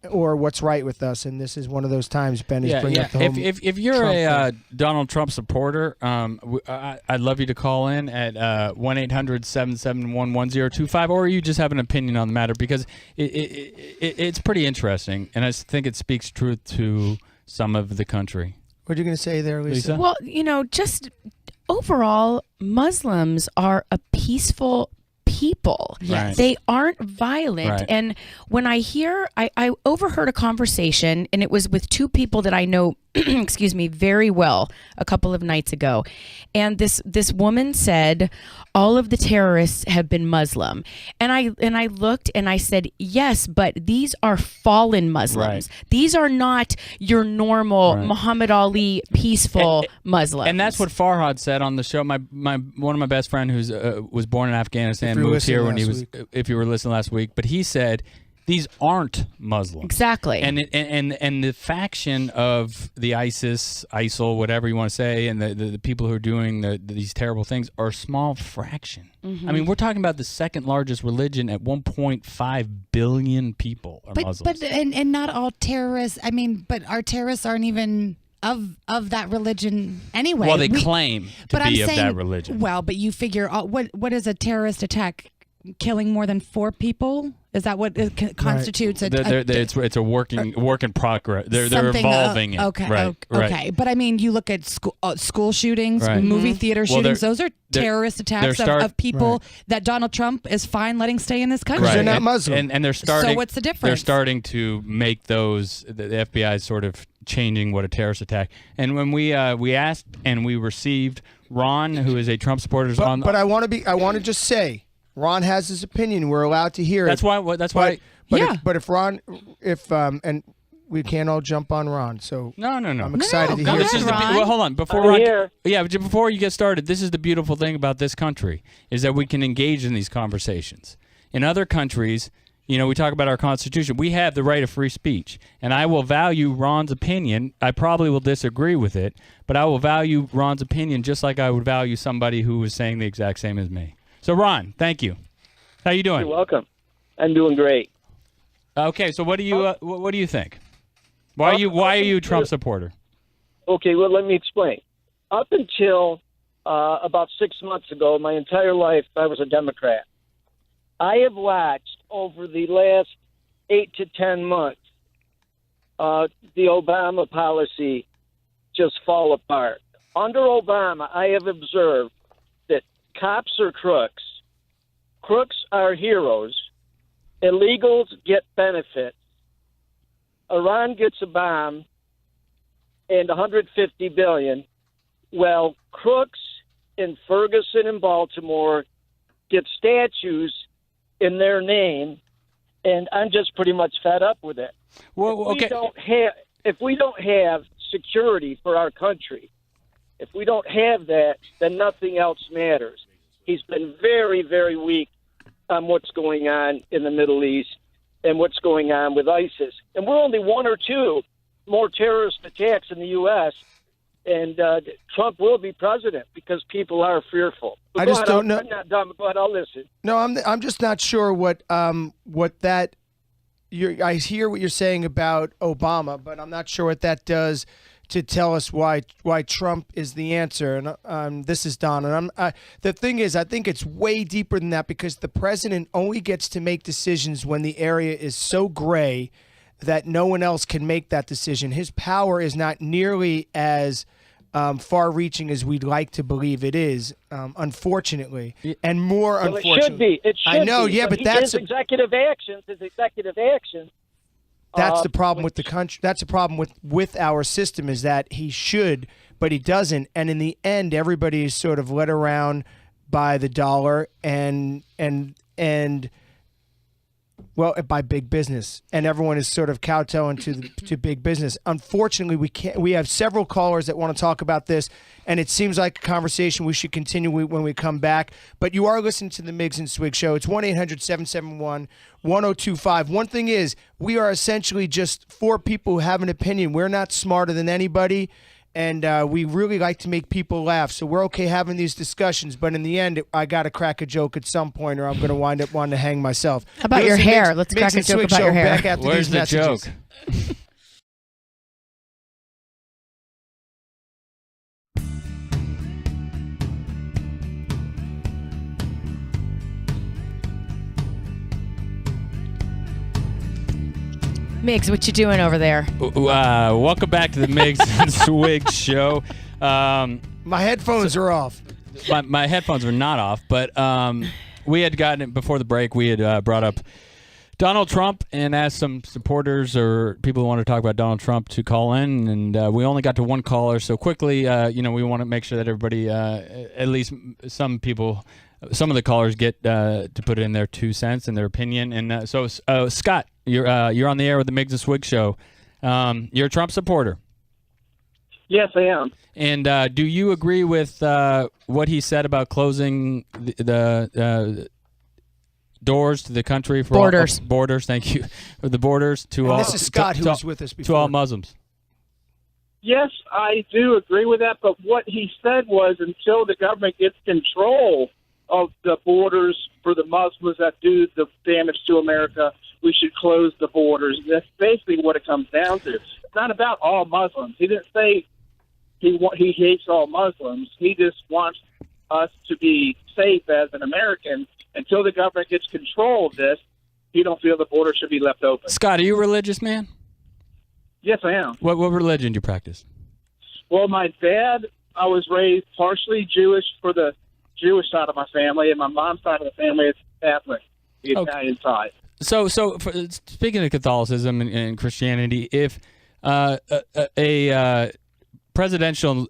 D: or what's right with us. And this is one of those times Ben is bringing up the whole
E: If you're
D: Trump
E: a
D: thing.
E: Donald Trump supporter, I'd love you to call in at 1-800-771-1025, or you just have an opinion on the matter, because it's pretty interesting, and I think it speaks truth to some of the country.
D: What are you going to say there, Lisa?
G: Well, just overall, Muslims are a peaceful people.
F: Yes.
G: They aren't violent.
E: Right.
G: And when I overheard a conversation, and it was with two people that I know, excuse me, very well a couple of nights ago. And this woman said, all of the terrorists have been Muslim. And I looked and I said, yes, but these are fallen Muslims.
E: Right.
G: These are not your normal Muhammad Ali peaceful Muslims.
E: And that's what Farhad said on the show. My one of my best friend who's was born in Afghanistan moved here when he was. If you were listening last week, but he said these aren't Muslims.
G: Exactly.
E: And the faction of the ISIL, whatever you want to say, and the people who are doing these terrible things are a small fraction.
F: Mm-hmm.
E: I mean, we're talking about the second largest religion at 1.5 billion people are Muslims.
F: But not all terrorists. I mean, but our terrorists aren't even of that religion anyway.
E: Well, they claim to be of that religion.
F: Well, but you figure what is a terrorist attack? Killing more than 4 people? Is that what constitutes
E: it's a work in progress. They're evolving it.
F: Okay,
E: right,
F: okay. But I mean, you look at school shootings,
E: Right.
F: movie theater
E: Well,
F: shootings. Those are terrorist attacks of people that Donald Trump is fine letting stay in this country.
D: They're not Muslim.
E: And they're starting.
F: So what's the difference?
E: They're starting to make those. The FBI is sort of changing what a terrorist attack. And when we asked and we received Ron, who is a Trump supporter, on.
D: But I want to just say, Ron has his opinion. We're allowed to hear it.
E: That's why.
D: But if Ron, and we can't all jump on Ron. So
E: no.
D: I'm excited to hear.
E: This is
F: Ron.
E: hold on. Before before you get started, this is the beautiful thing about this country is that we can engage in these conversations. In other countries, we talk about our Constitution. We have the right of free speech, and I will value Ron's opinion. I probably will disagree with it, but I will value Ron's opinion just like I would value somebody who was saying the exact same as me. So, Ron, thank you. How you doing?
M: You're welcome. I'm doing great.
E: Okay, so what do you think? Why are you a Trump supporter?
M: Okay, well, let me explain. Up until about 6 months ago, my entire life, I was a Democrat. I have watched over the last 8 to 10 months the Obama policy just fall apart. Under Obama, I have observed that cops are crooks. Crooks are heroes. Illegals get benefits. Iran gets a bomb and $150 billion. Well, crooks in Ferguson and Baltimore get statues in their name, and I'm just pretty much fed up with it.
E: Well, okay.
M: If we don't have security for our country, if we don't have that, then nothing else matters. He's been very, very weak on what's going on in the Middle East and what's going on with ISIS. And we're only 1 or 2 more terrorist attacks in the U.S., and Trump will be president because people are fearful. But
D: I just don't know.
M: I'm not dumb. Go ahead, I'll listen.
D: No, I'm just not sure what that. I hear what you're saying about Obama, but I'm not sure what that does to tell us why Trump is the answer. And this is Don. And the thing is, I think it's way deeper than that, because the president only gets to make decisions when the area is so gray that no one else can make that decision. His power is not nearly as far-reaching as we'd like to believe it is, unfortunately, and more unfortunately.
M: It should be. It should
D: I know,
M: be,
D: yeah, but that's
M: his executive actions. His executive actions.
D: That's the problem with the country. That's the problem with our system, is that he should, but he doesn't. And in the end, everybody is sort of led around by the dollar and well, by big business, and everyone is sort of kowtowing to big business. Unfortunately, we have several callers that want to talk about this, and it seems like a conversation we should continue when we come back. But you are listening to the Miggs and Swig Show. It's 1-800-771-1025. One thing is, we are essentially just 4 people who have an opinion. We're not smarter than anybody, And we really like to make people laugh, so we're okay having these discussions. But in the end, I got to crack a joke at some point, or I'm going to wind up wanting to hang myself.
G: How about your hair? Let's crack a joke about your hair.
D: Back after
E: Where's
D: these
E: the
D: messages.
E: joke?
G: Miggs, what you doing over there?
E: Welcome back to the Miggs and Swig show.
D: My headphones are off.
E: My headphones were not off, but we had gotten it before the break. We had brought up Donald Trump and asked some supporters or people who want to talk about Donald Trump to call in, and we only got to one caller. So quickly, we want to make sure that everybody, at least some of the callers get to put in their 2 cents and their opinion. And so, Scott, you're on the air with the Miggs and Swig show. You're a Trump supporter.
N: Yes, I am.
E: And do you agree with what he said about closing the doors to the country for
G: borders?
E: Borders, thank you. The borders to all.
D: This is Scott, who was with us before.
E: To all Muslims.
N: Yes, I do agree with that. But what he said was, until the government gets control of the borders for the Muslims that do the damage to America, we should close the borders. That's basically what it comes down to. It's not about all Muslims. He didn't say he hates all Muslims. He just wants us to be safe as an American. Until the government gets control of this, he don't feel the border should be left open.
E: Scott, are you a religious man?
N: Yes, I am.
E: What religion do you practice?
N: Well, my dad, I was raised partially Jewish for the Jewish side of my family, and my mom's side of the family is Catholic, the Italian side.
E: So speaking of Catholicism and Christianity, if a presidential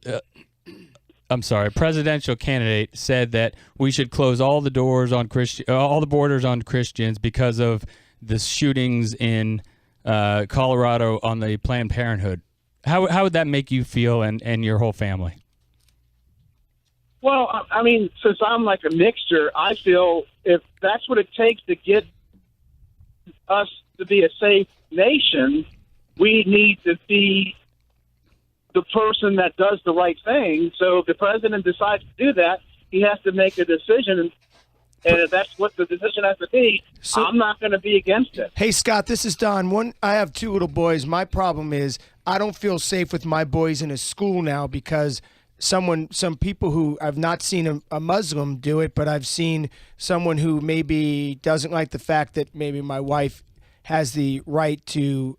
E: candidate said that we should close all the doors on all the borders on Christians because of the shootings in Colorado on the Planned Parenthood, how would that make you feel and your whole family?
N: Well, I mean, since I'm like a mixture, I feel if that's what it takes to get us to be a safe nation, we need to be the person that does the right thing. So if the president decides to do that, he has to make a decision. And if that's what the decision has to be, I'm not going to be against it.
D: Hey, Scott, this is Don. I have 2 little boys. My problem is I don't feel safe with my boys in a school now because some people who I've not seen a Muslim do it, but I've seen someone who maybe doesn't like the fact that maybe my wife has the right to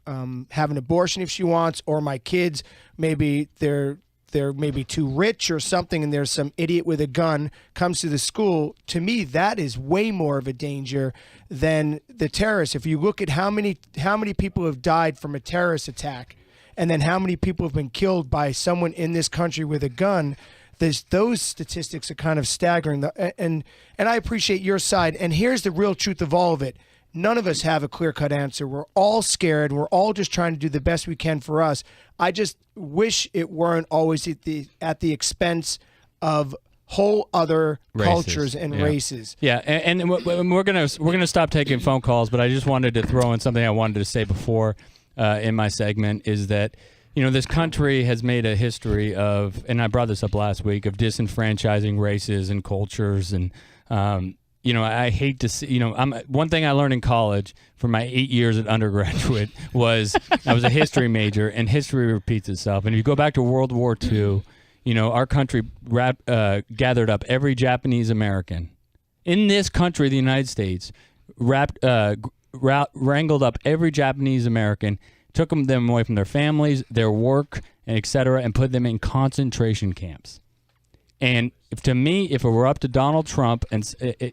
D: have an abortion if she wants, or my kids, maybe they're maybe too rich or something, and there's some idiot with a gun comes to the school. To me, that is way more of a danger than the terrorists. If you look at how many people have died from a terrorist attack, and then how many people have been killed by someone in this country with a gun, those statistics are kind of staggering. And I appreciate your side. And here's the real truth of all of it. None of us have a clear-cut answer. We're all scared. We're all just trying to do the best we can for us. I just wish it weren't always at the expense of whole other cultures and races.
E: Yeah, and we're gonna stop taking phone calls. But I just wanted to throw in something I wanted to say before in my segment is that this country has made a history of, and I brought this up last week, of disenfranchising races and cultures and. I hate to see, one thing I learned in college for my 8 years at undergraduate was I was a history major, and history repeats itself. And if you go back to World War II, our country gathered up every Japanese American in this country, the United States, wrangled up every Japanese American, took them away from their families, their work, and et cetera, and put them in concentration camps. And to me, if it were up to Donald Trump,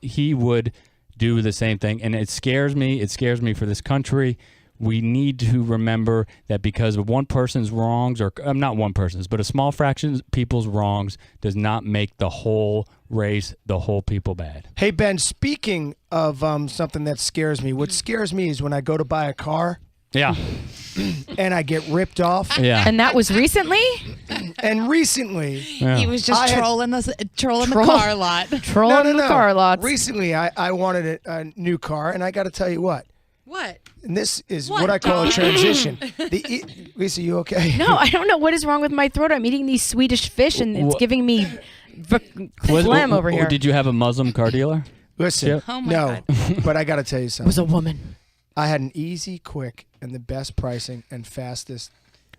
E: he would do the same thing. And it scares me. It scares me for this country. We need to remember that because of one person's wrongs, or not one person's, but a small fraction of people's wrongs does not make the whole race, the whole people bad.
D: Hey, Ben, speaking of something that scares me, what scares me is when I go to buy a car.
E: Yeah.
D: And I get ripped off.
E: Yeah.
G: And that was recently?
D: And recently.
F: Yeah. He was just trolling the car lot.
G: Trolling the car lot.
D: Recently, I wanted a new car, and I got to tell you what.
F: What?
D: and this is what I call a transition. Lisa, you okay?
G: No, I don't know what is wrong with my throat. I'm eating these Swedish fish, and it's giving me phlegm over here.
E: Did you have a Muslim car dealer?
D: Listen, no, but I got to tell you something.
G: It was a woman.
D: I had an easy, quick, and the best pricing and fastest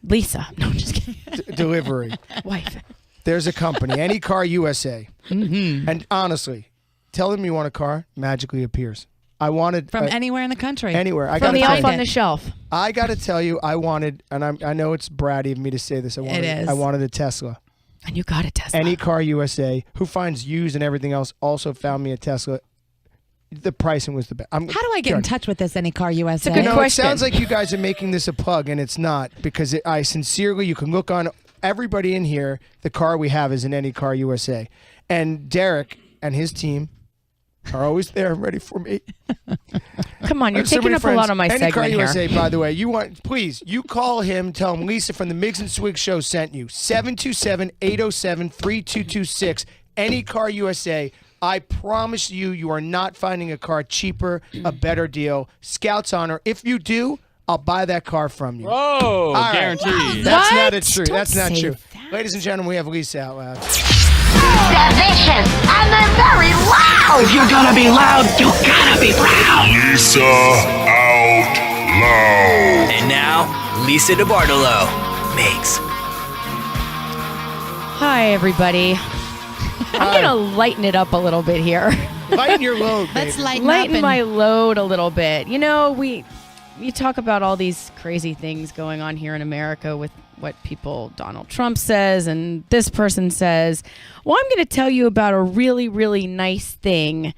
G: Lisa. No, I'm just kidding.
D: Delivery.
G: Wife.
D: There's a company, Any Car USA.
F: Mm-hmm.
D: And honestly, tell them you want a car, magically appears. I wanted
F: from anywhere in the country.
D: Anywhere.
G: From the elf on the shelf.
D: I got to tell you, I wanted, and I know it's bratty of me to say this. I wanted a Tesla.
G: And you got a Tesla.
D: Any Car USA, who finds used and everything else, also found me a Tesla. The pricing was the best.
F: How do I get in touch with this Any Car USA?
G: It's a good question.
D: It sounds like you guys are making this a plug, and it's not, because I sincerely, you can look on everybody in here, the car we have is an Any Car USA. And Derek and his team are always there and ready for me.
G: Come on, you're taking up a lot of my
D: Any
G: segment
D: Car
G: here.
D: USA, by the way, you call him, tell him Lisa from the Miggs and Swig show sent you. 727-807-3226. Any Car USA. I promise you are not finding a car cheaper, a better deal. Scout's honor. If you do, I'll buy that car from you.
E: Oh,
D: right.
E: guaranteed.
D: That's
G: What?
D: not true.
G: Don't
D: That's not
G: say
D: true.
G: that.
D: Ladies and gentlemen, we have Lisa out loud.
A: They're vicious and they're very loud.
J: If you're gonna be loud, you gotta be proud.
O: Lisa out loud.
P: And now, Lisa DeBartolo. Miggs.
G: Hi, everybody. I'm going to lighten it up a little bit here.
D: Lighten your load, baby.
F: Let's lighten
G: my load a little bit. You know, you talk about all these crazy things going on here in America with what Donald Trump says and this person says. Well, I'm going to tell you about a really, really nice thing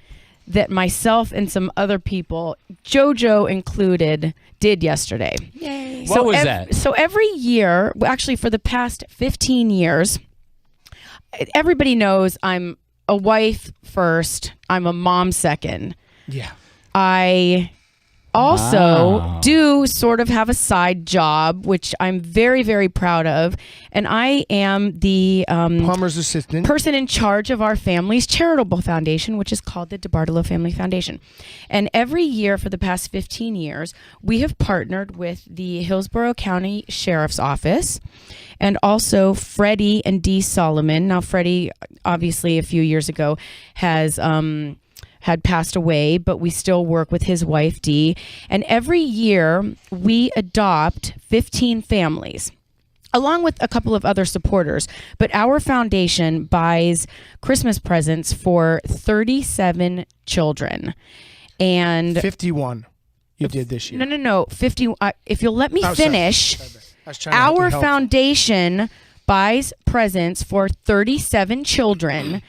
G: that myself and some other people, JoJo included, did yesterday.
F: Yay.
E: What was that?
G: So every year, actually for the past 15 years, everybody knows I'm a wife first. I'm a mom second.
D: Yeah.
G: I also do sort of have a side job, which I'm very, very proud of. And I am the
D: plumber's assistant,
G: person in charge of our family's charitable foundation, which is called the DeBartolo Family Foundation. And every year for the past 15 years, we have partnered with the Hillsborough County Sheriff's Office and also Freddie and Dee Solomon. Now, Freddie, obviously, a few years ago had passed away, but we still work with his wife, Dee. And every year, we adopt 15 families, along with a couple of other supporters. But our foundation buys Christmas presents for 37 children. And
D: 51 you did this year.
G: No. 50. If you'll let me finish,
D: our
G: foundation buys presents for 37 children.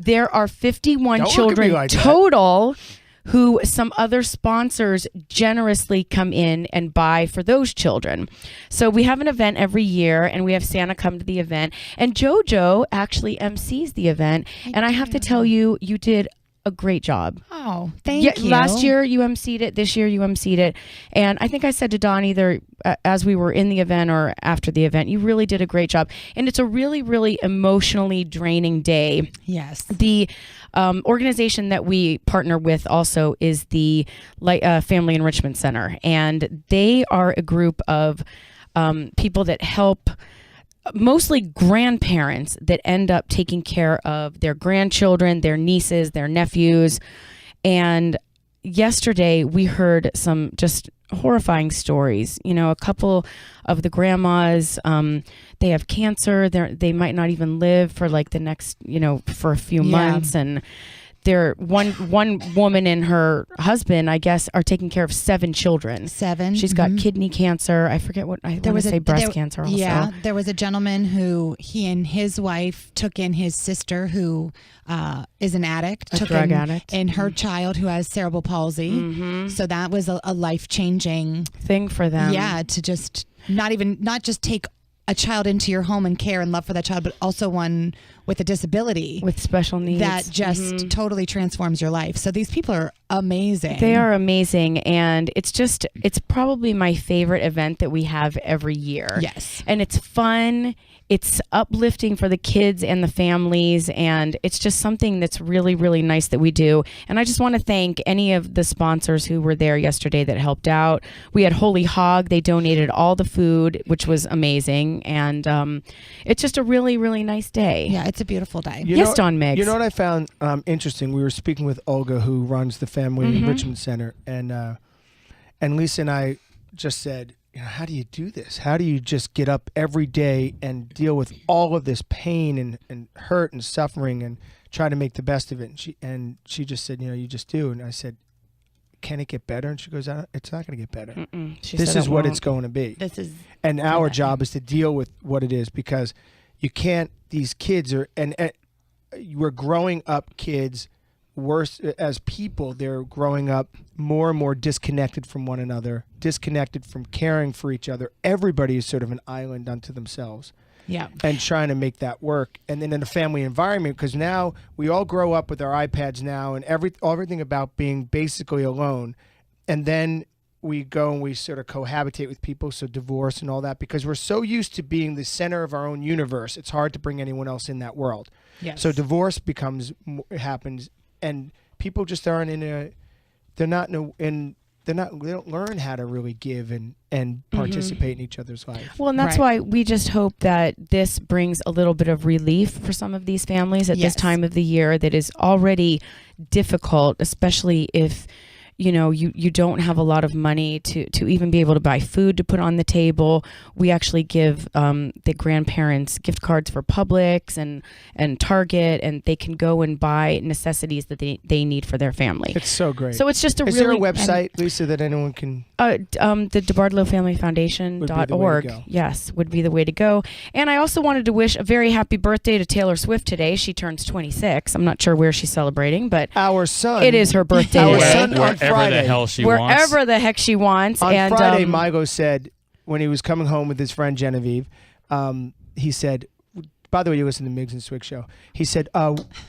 G: There are 51 children total who some other sponsors generously come in and buy for those children. So we have an event every year, and we have Santa come to the event. And JoJo actually MCs the event. And I have to tell you, you did a great job.
F: Oh, thank you.
G: Last year you emceed it. This year you emceed it. And I think I said to Don either as we were in the event or after the event, you really did a great job. And it's a really, really emotionally draining day.
F: Yes.
G: The organization that we partner with also is the Family Enrichment Center. And they are a group of people that help mostly grandparents that end up taking care of their grandchildren, their nieces, their nephews. And yesterday we heard some just horrifying stories. You know, a couple of the grandmas, they have cancer. They might not even live for like the next, for a few months. And they're one woman and her husband, I guess, are taking care of 7 children.
F: 7.
G: She's got kidney cancer. I forget what I want to say. Breast cancer. Also.
F: Yeah, there was a gentleman who he and his wife took in his sister who is an addict,
G: a drug addict,
F: and her child who has cerebral palsy. Mm-hmm. So that was a life-changing
G: thing for them.
F: Yeah, to just not just take a child into your home and care and love for that child, but also one with a disability,
G: with special needs
F: that just totally transforms your life. So these people are amazing.
G: They are amazing, and it's probably my favorite event that we have every year.
F: Yes.
G: And it's fun. It's uplifting for the kids and the families, and it's just something that's really, really nice that we do. And I just want to thank any of the sponsors who were there yesterday that helped out. We had Holy Hog. They donated all the food, which was amazing. And it's just a really, really nice day.
F: Yeah, it's a beautiful day.
G: Yes, Don Miggs.
D: You know what I found interesting? We were speaking with Olga, who runs the Family Enrichment Center, and Lisa and I just said, how do you do this? How do you just get up every day and deal with all of this pain and hurt and suffering and try to make the best of it? And she just said, you just do. And I said, can it get better? And she goes, it's not going to get better. This is what it's going to be. And our job is to deal with what it is, because you can't, these kids are, and we're growing up kids worse as people. They're growing up more and more disconnected from one another, disconnected from caring for each other. Everybody is sort of an island unto themselves.
F: Yeah.
D: And trying to make that work. And then in a family environment, because now we all grow up with our iPads now and everything about being basically alone. And then we go and we sort of cohabitate with people, so divorce and all that, because we're so used to being the center of our own universe. It's hard to bring anyone else in that world.
F: Yes.
D: So divorce happens, and people just aren't they don't learn how to really give and participate in each other's life.
G: Well, and that's why we just hope that this brings a little bit of relief for some of these families at this time of the year that is already difficult, especially if you don't have a lot of money to even be able to buy food to put on the table. We actually give the grandparents gift cards for Publix and Target, and they can go and buy necessities that they need for their family.
D: It's so great.
G: So it's just
D: Is there a website, Lisa, that anyone can?
G: The DeBartolo Family Foundation.org. Yes, would be the way to go. And I also wanted to wish a very happy birthday to Taylor Swift today. She turns 26. I'm not sure where she's celebrating, but
D: our son.
G: It is her birthday today.
E: Wherever the hell she wants.
G: Wherever the heck she wants.
D: On Friday, Milo said, when he was coming home with his friend Genevieve, he said, by the way, you listen to the Miggs and Swig show. He said,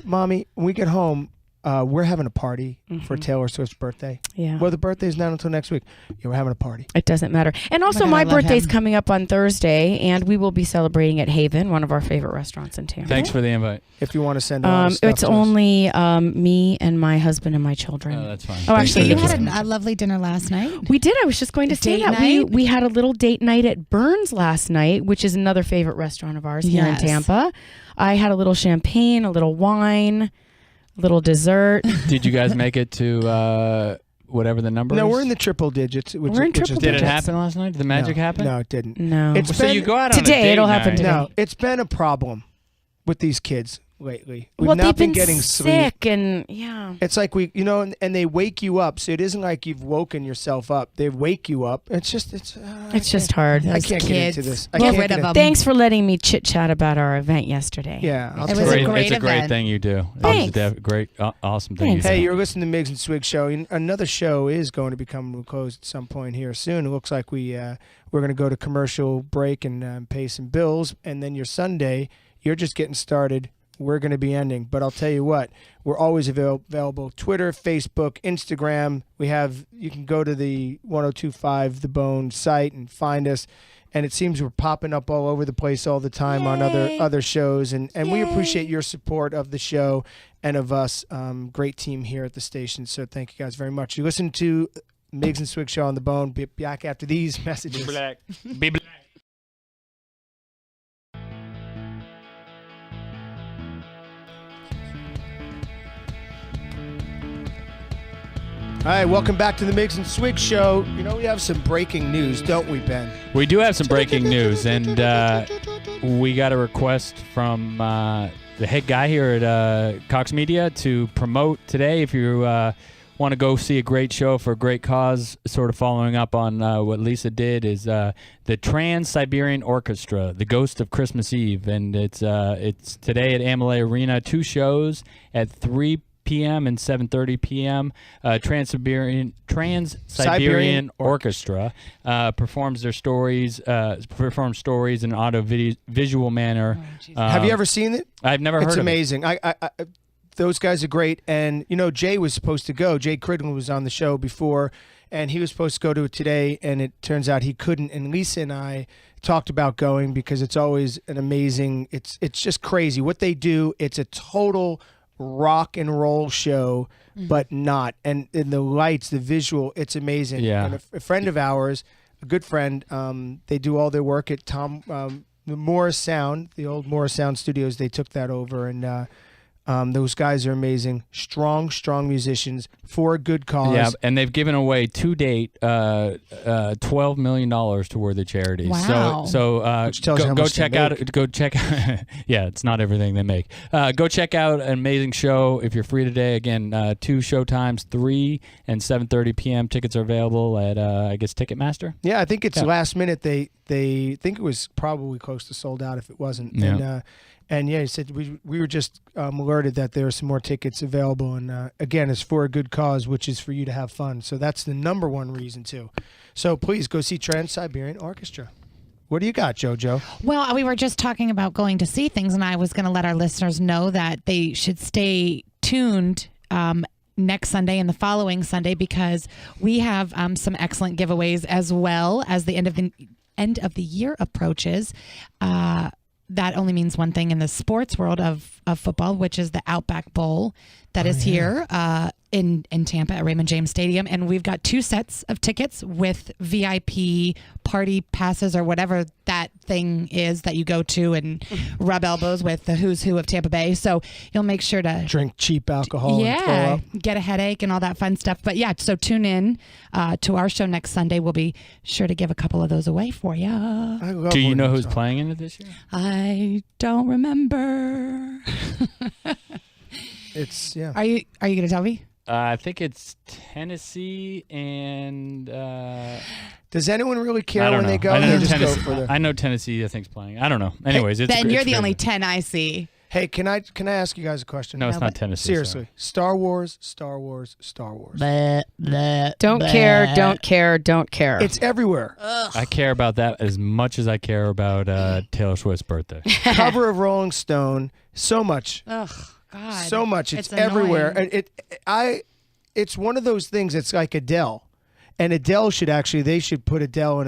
D: Mommy, when we get home, we're having a party for Taylor Swift's birthday.
G: Yeah.
D: Well, the birthday's not until next week. Yeah, we're having a party.
G: It doesn't matter. And also, my birthday's coming up on Thursday, and we will be celebrating at Haven, one of our favorite restaurants in Tampa.
E: Thanks for the invite.
D: If you want to send stuff
G: it's only me and my husband and my children.
E: Oh, that's fine.
G: Oh, actually,
F: you had a lovely dinner last night.
G: We did. I was just going to say that. We had a little date night at Burns last night, which is another favorite restaurant of ours here in Tampa. I had a little champagne, a little wine, little dessert.
E: Did you guys make it to whatever the number is?
D: No, we're in the triple digits.
G: We're in triple digits.
E: Did it happen last night? Did the magic happen?
D: No, it didn't.
G: No.
E: So you go out on
G: today.
E: a date
G: It'll
E: night.
G: happen today.
D: No, it's been a problem with these kids lately. We've
G: Well,
D: not
G: they've been
D: getting
G: sick
D: sleep.
G: and yeah.
D: It's like and they wake you up. So it isn't like you've woken yourself up. They wake you up. It's just
G: hard.
D: I can't get into this.
F: Get rid of them.
G: Thanks for letting me chit chat about our event yesterday.
D: Yeah,
F: It was a great
E: It's a great
F: event.
E: thing you do.
G: Thanks.
E: It's a great, awesome thing you do.
D: Hey, you're listening to Miggs and Swig show. Another show is going to become closed at some point here soon. It looks like we're going to go to commercial break and pay some bills, and then your Sunday, you're just getting started. We're going to be ending. But I'll tell you what, we're always available. Twitter, Facebook, Instagram. You can go to the 1025 The Bone site and find us. And it seems we're popping up all over the place all the time on other shows. And we appreciate your support of the show and of us. Great team here at the station. So thank you guys very much. You listen to Miggs and Swig show on The Bone. Be back after these messages.
E: Be black. Be black.
D: All right, welcome back to the Miggs and Swig show. We have some breaking news, don't we, Ben?
E: We do have some breaking news, and we got a request from the head guy here at Cox Media to promote today. If you want to go see a great show for a great cause, sort of following up on what Lisa did, is the Trans-Siberian Orchestra, The Ghost of Christmas Eve, and it's today at Amalie Arena. 2 shows at 3 p.m. and 7:30 p.m. Trans-Siberian Orchestra performs stories in an audio visual manner.
D: Have you ever seen it?
E: I've never heard of it.
D: It's amazing. those guys are great. And, Jay was supposed to go. Jay Cridlin was on the show before, and he was supposed to go to it today, and it turns out he couldn't. And Lisa and I talked about going because it's always an amazing, it's just crazy. What they do, it's a total rock and roll show, but not. And the lights, the visual, it's amazing.
E: Yeah.
D: And a friend of ours, a good friend, they do all their work at the Morris Sound, the old Morris Sound Studios. They took that over, and those guys are amazing. Strong musicians for a good cause.
E: Yeah, and they've given away to date $12 million toward the charities.
F: Wow.
E: So
D: which tells you how much
E: check
D: they
E: out.
D: make.
E: Go check. Yeah, it's not everything they make. Go check out an amazing show if you're free today. Again, 2 show times, 3 and 7:30 p.m. Tickets are available at I guess Ticketmaster.
D: Yeah, I think it's last minute. They think it was probably close to sold out if it wasn't.
E: Yeah.
D: And yeah, he said we were just alerted that there are some more tickets available, and again, it's for a good cause, which is for you to have fun. So that's the number one reason too. So please go see Trans-Siberian Orchestra. What do you got, JoJo?
F: Well, we were just talking about going to see things, and I was going to let our listeners know that they should stay tuned next Sunday and the following Sunday, because we have some excellent giveaways as well as the end of the year approaches. That only means one thing in the sports world of football, which is the Outback Bowl that is here in Tampa at Raymond James Stadium. And we've got 2 sets of tickets with VIP party passes or whatever that thing is that you go to and rub elbows with the who's who of Tampa Bay. So you'll make sure to
D: drink cheap alcohol and throw up.
F: Get a headache and all that fun stuff. But yeah, so tune in to our show next Sunday. We'll be sure to give a couple of those away for you.
E: Do you know who's playing in it this year?
F: I don't remember.
D: It's yeah.
F: Are you going to tell me?
E: I think it's Tennessee and.
D: Does anyone really care
E: I don't
D: when
E: know.
D: they go?
E: I know
D: They just
E: Tennessee.
D: go for the.
E: I know Tennessee. I think's playing. I don't know. Anyways,
F: then you're
E: it's
F: the only
E: crazy.
F: 10 I see.
D: Hey, can I ask you guys a question?
E: No, it's not Tennessee.
D: Seriously,
E: sorry.
D: Star Wars.
G: Don't care.
D: It's everywhere.
E: I care about that as much as I care about Taylor Swift's birthday.
D: Cover of Rolling Stone. So much.
F: Ugh, God.
D: So much. It's
F: annoying.
D: everywhere. It's one of those things. It's like Adele, and Adele they should put Adele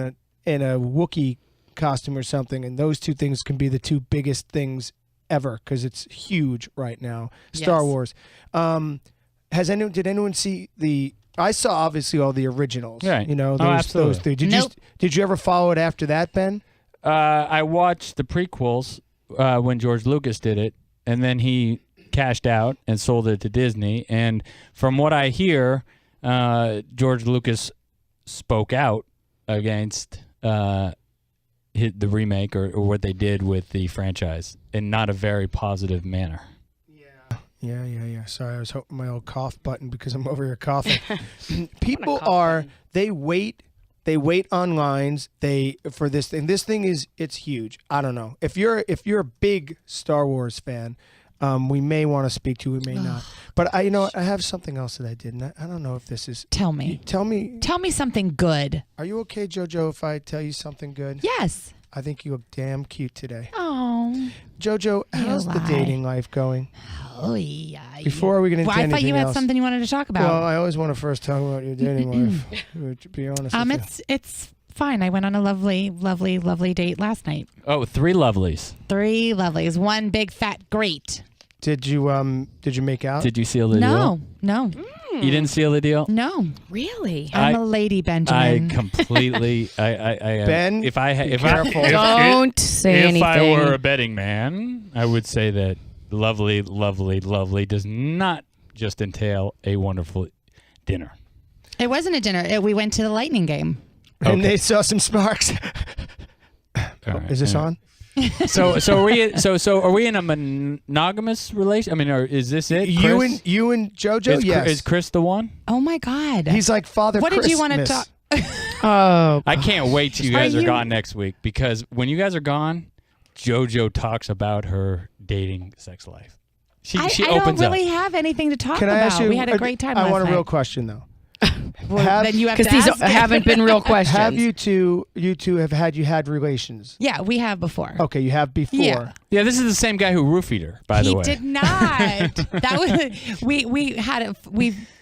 D: in a Wookiee costume or something, and those 2 things can be the 2 biggest things ever because it's huge right now. Star Wars. Did anyone see the? I saw obviously all the originals.
E: Right.
D: Those 3. Did you ever follow it after that, Ben?
E: I watched the prequels when George Lucas did it, and then he cashed out and sold it to Disney. And from what I hear, George Lucas spoke out against the remake or what they did with the franchise in not a very positive manner.
D: Yeah. Sorry, I was hoping my old cough button because I'm over here coughing. People they wait on lines for this thing. This thing it's huge. I don't know. If you're a big Star Wars fan, we may want to speak to, we may not. But I have something else that I did, and I don't know if this is.
F: Tell me.
D: Tell me
F: something good.
D: Are you okay, JoJo, if I tell you something good?
F: Yes.
D: I think you look damn cute today.
F: Oh.
D: JoJo, how's the dating life going?
F: Oh, yeah.
D: Before we get into anything else.
F: I thought you had something you wanted to talk about.
D: Well, I always want to first talk about your dating life, to be honest with you.
F: It's fine. I went on a lovely, lovely, lovely date last night.
E: Oh, 3 lovelies.
F: 3 lovelies. 1 big fat great.
D: Did you make out?
E: Did you seal the deal?
F: No.
E: You didn't seal the deal?
F: No.
G: Really?
F: I'm a lady, Benjamin.
E: I completely.
D: Ben,
E: if I
G: don't say anything.
E: If I were a betting man, I would say that lovely, lovely, lovely does not just entail a wonderful dinner.
F: It wasn't a dinner. We went to the Lightning game.
D: And they saw some sparks. Is this on?
E: So are we in a monogamous relation? I mean, is this it? Chris?
D: You and JoJo? Yes.
E: Is Chris the one?
F: Oh my God.
D: He's like Father
F: What
D: Christmas.
F: did you want to talk?
G: Oh,
E: I can't wait till you guys are gone next week, because when you guys are gone, JoJo talks about her dating sex life. She
F: I
E: opens
F: don't really
E: up.
F: have anything to talk
D: Can I
F: about.
D: ask you?
F: We had a great time
D: I
F: last
D: want a
F: night.
D: real question though.
F: Well, then you have to
G: because these
F: ask.
G: haven't been real questions.
D: Have you two have had relations?
F: Yeah, we have before.
D: Okay, you have before.
F: Yeah.
E: This is the same guy who roofied her, by the way.
F: He did not. That was we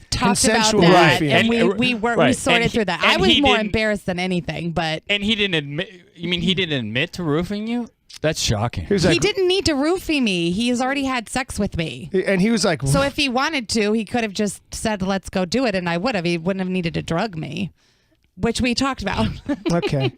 F: talked
D: Consensual
F: about that,
D: roofing.
F: and we
E: Right.
F: sorted
E: And
F: through that.
E: and
F: I was
E: he
F: more
E: didn't-
F: embarrassed than anything, but
E: And he didn't admit. You mean he didn't admit to roofing you? That's shocking.
D: He was
F: he
D: like,
F: didn't need to roofie me. He has already had sex with me.
D: and he was like,
F: So if he wanted to, he could have just said, "Let's go do it," and I would have. He wouldn't have needed to drug me, which we talked about.
D: okay.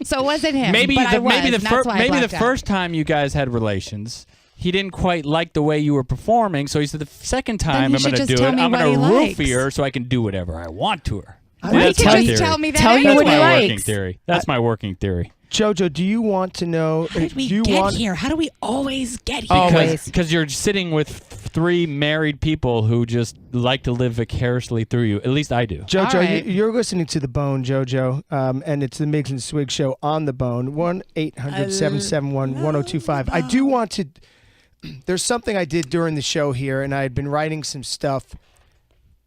F: So it wasn't him.
E: Maybe
F: but I was,
E: maybe
F: and that's why I blacked out.
E: first time you guys had relations, he didn't quite like the way you were performing, so he said the second time
F: he
E: I'm
F: should
E: going to
F: just
E: do
F: tell
E: it.
F: me
E: I'm
F: what
E: going to
F: he
E: roofie
F: likes.
E: her so I can do whatever I want to her.
F: Why
E: That's
F: can't
E: my
F: you just
E: theory.
F: tell me that?
G: Tell you
E: That's
G: what he
E: my working
G: likes.
E: theory. That's my working theory.
D: Jojo, do you want to know?
F: How did we
D: do you
F: get
D: want,
F: here? How do we always get here?
G: Always.
E: Because you're sitting with 3 married people who just like to live vicariously through you. At least I do.
D: Jojo,
F: All right.
D: you're listening to The Bone, Jojo, and it's the Miggs and Swig show on The Bone, 1-800-771-1025. I do want to, there's something I did during the show here, and I had been writing some stuff,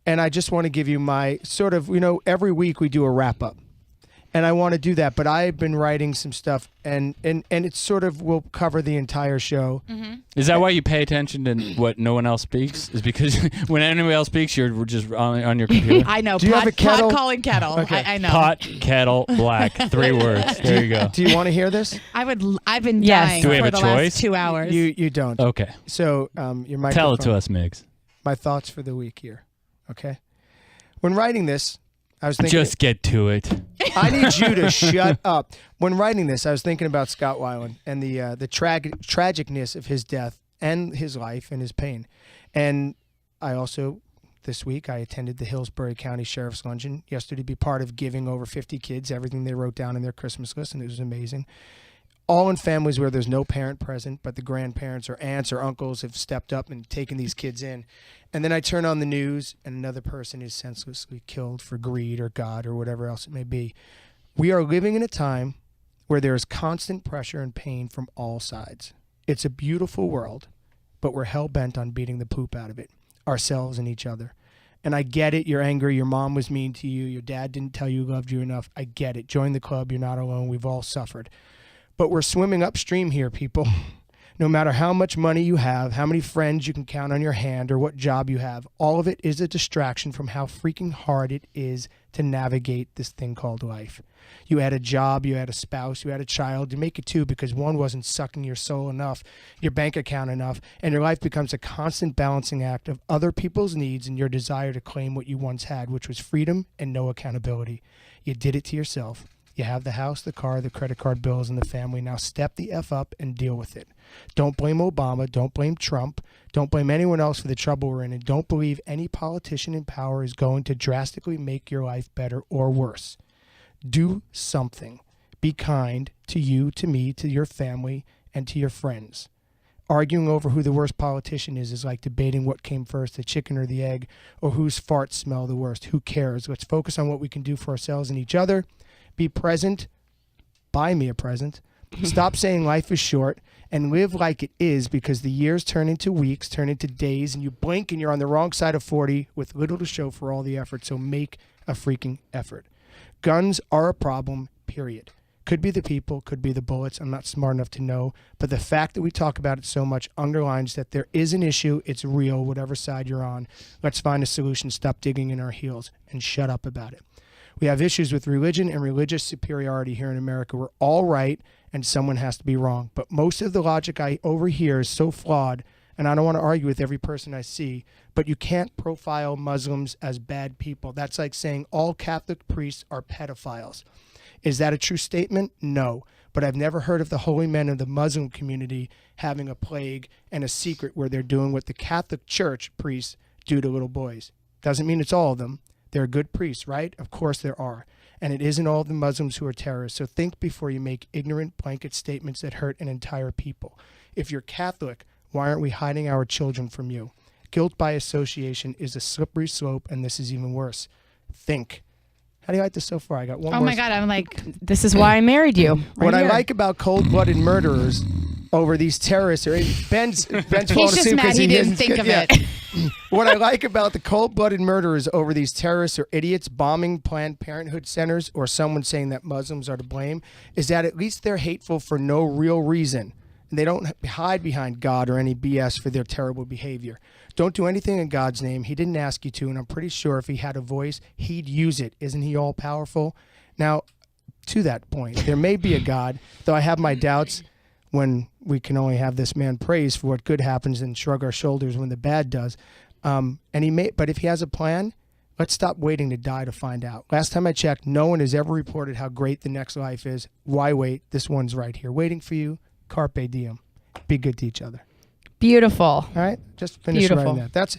D: and I just want to give you my sort of, every week we do a wrap-up. And I want to do that, but I've been writing some stuff, and it sort of will cover the entire show.
F: Mm-hmm.
E: Is that why you pay attention to what no one else speaks? Is because when anyone else speaks, you're just on your computer?
F: I know.
D: Do you have a kettle?
F: Pot calling kettle.
D: Okay.
F: I know.
E: Pot, kettle, black. 3 words. There you go.
D: Do you want to hear this?
F: I've been
G: Yes.
F: dying
E: Do we have
F: for
E: a
F: the
E: choice?
F: last 2 hours.
D: You don't.
E: Okay.
D: So your microphone.
E: Tell it to us, Miggs.
D: My thoughts for the week here. Okay. When writing this, I was thinking.
E: Just get to it.
D: I need you to shut up. When writing this, I was thinking about Scott Weiland and the tragicness of his death and his life and his pain. And I also, this week, I attended the Hillsborough County Sheriff's Luncheon yesterday to be part of giving over 50 kids everything they wrote down in their Christmas list, and it was amazing. All in families where there's no parent present, but the grandparents or aunts or uncles have stepped up and taken these kids in. And then I turn on the news and another person is senselessly killed for greed or God or whatever else it may be. We are living in a time where there is constant pressure and pain from all sides. It's a beautiful world, but we're hell-bent on beating the poop out of it, ourselves and each other. And I get it. You're angry. Your mom was mean to you. Your dad didn't tell you he loved you enough. I get it. Join the club. You're not alone. We've all suffered. But we're swimming upstream here, people. No matter how much money you have, how many friends you can count on your hand, or what job you have, all of it is a distraction from how freaking hard it is to navigate this thing called life. You had a job, you had a spouse, you had a child. You make it 2 because one wasn't sucking your soul enough, your bank account enough, and your life becomes a constant balancing act of other people's needs and your desire to claim what you once had, which was freedom and no accountability. You did it to yourself. You have the house, the car, the credit card bills, and the family. Now step the F up and deal with it. Don't blame Obama. Don't blame Trump. Don't blame anyone else for the trouble we're in. And don't believe any politician in power is going to drastically make your life better or worse. Do something. Be kind to you, to me, to your family, and to your friends. Arguing over who the worst politician is like debating what came first, the chicken or the egg, or whose farts smell the worst. Who cares? Let's focus on what we can do for ourselves and each other. Be present. Buy me a present. Stop saying life is short and live like it is, because the years turn into weeks, turn into days, and you blink and you're on the wrong side of 40 with little to show for all the effort. So make a freaking effort. Guns are a problem, period. Could be the people, could be the bullets. I'm not smart enough to know. But the fact that we talk about it so much underlines that there is an issue. It's real, whatever side you're on. Let's find a solution. Stop digging in our heels and shut up about it. We have issues with religion and religious superiority here in America. We're all right and someone has to be wrong. But most of the logic I overhear is so flawed, and I don't want to argue with every person I see, but you can't profile Muslims as bad people. That's like saying all Catholic priests are pedophiles. Is that a true statement? No. But I've never heard of the holy men of the Muslim community having a plague and a secret where they're doing what the Catholic Church priests do to little boys. Doesn't mean it's all of them. There are good priests, right? Of course there are. And it isn't all the Muslims who are terrorists. So think before you make ignorant blanket statements that hurt an entire people. If you're Catholic, why aren't we hiding our children from you? Guilt by association is a slippery slope, and this is even worse. Think. How do you like this so far? I got one more.
F: Oh my God, I'm like,
G: this is why I married you.
D: What I like about cold-blooded murderers over these terrorists, Ben's falling
F: he's just
D: asleep
F: mad
D: because
F: he didn't think of it.
D: What I like about the cold-blooded murderers over these terrorists or idiots bombing Planned Parenthood centers or someone saying that Muslims are to blame is that at least they're hateful for no real reason. And they don't hide behind God or any BS for their terrible behavior. Don't do anything in God's name. He didn't ask you to, and I'm pretty sure if he had a voice, he'd use it. Isn't he all-powerful? Now, to that point, there may be a God, though I have my doubts when we can only have this man praise for what good happens and shrug our shoulders when the bad does. But if he has a plan, let's stop waiting to die to find out. Last time I checked, no one has ever reported how great the next life is. Why wait? This one's right here waiting for you. Carpe diem. Be good to each other.
G: Beautiful.
D: All right? Just finish writing that.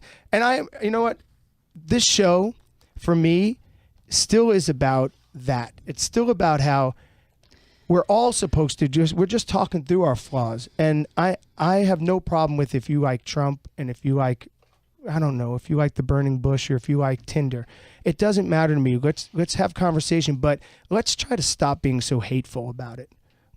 D: You know what? This show, for me, still is about that. It's still about how we're all supposed to we're just talking through our flaws. And I have no problem with if you like Trump and if you like, I don't know, if you like the burning bush or if you like Tinder. It doesn't matter to me. Let's have conversation, but let's try to stop being so hateful about it.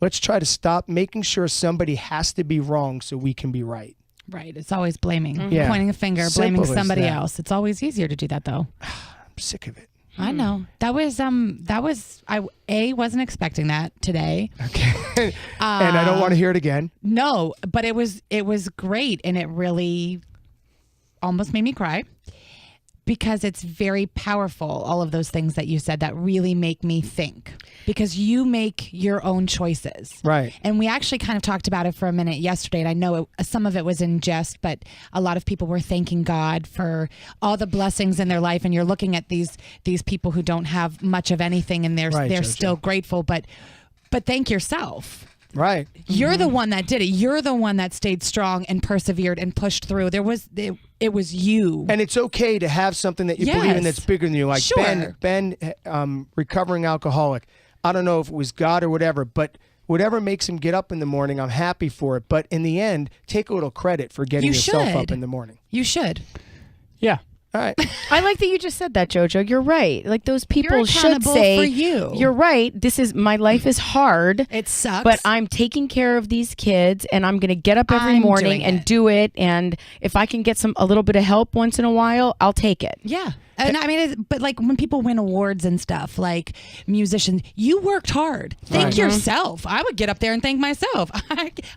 D: Let's try to stop making sure somebody has to be wrong so we can be right.
F: Right. It's always blaming,
D: Yeah.
F: pointing a finger,
D: Simple
F: blaming
D: as
F: somebody
D: that.
F: else. It's always easier to do that, though.
D: I'm sick of it.
F: I know. That was I wasn't expecting that today.
D: Okay. And I don't want to hear it again.
F: No, but it was great, and it really almost made me cry because it's very powerful. All of those things that you said that really make me think because you make your own choices.
D: Right.
F: And we actually kind of talked about it for a minute yesterday, and I know some of it was in jest, but a lot of people were thanking God for all the blessings in their life, and you're looking at these people who don't have much of anything, and they're
D: Right,
F: still grateful, but thank yourself.
D: Right.
F: You're the one that did it. You're the one that stayed strong and persevered and pushed through. It was you.
D: And it's okay to have something that you believe in
F: Yes.
D: that's bigger than you. Like
F: Sure.
D: Ben, recovering alcoholic. I don't know if it was God or whatever, but whatever makes him get up in the morning, I'm happy for it. But in the end, take a little credit for getting
F: You
D: yourself up
F: should.
D: in the morning.
F: You should.
E: Yeah.
D: All right.
G: I like that you just said that, Jojo. You're right. Like those people
F: You're
G: should
F: accountable
G: say,
F: for you.
G: You're right. My life is hard.
F: It sucks.
G: But I'm taking care of these kids, and I'm going to get up every
F: I'm
G: morning
F: doing
G: and
F: it.
G: do it. And if I can get a little bit of help once in a while, I'll take it.
F: Yeah. And I mean, but like when people win awards and stuff, like musicians, you worked hard. Thank
D: Right.
F: yourself. I would get up there and thank myself.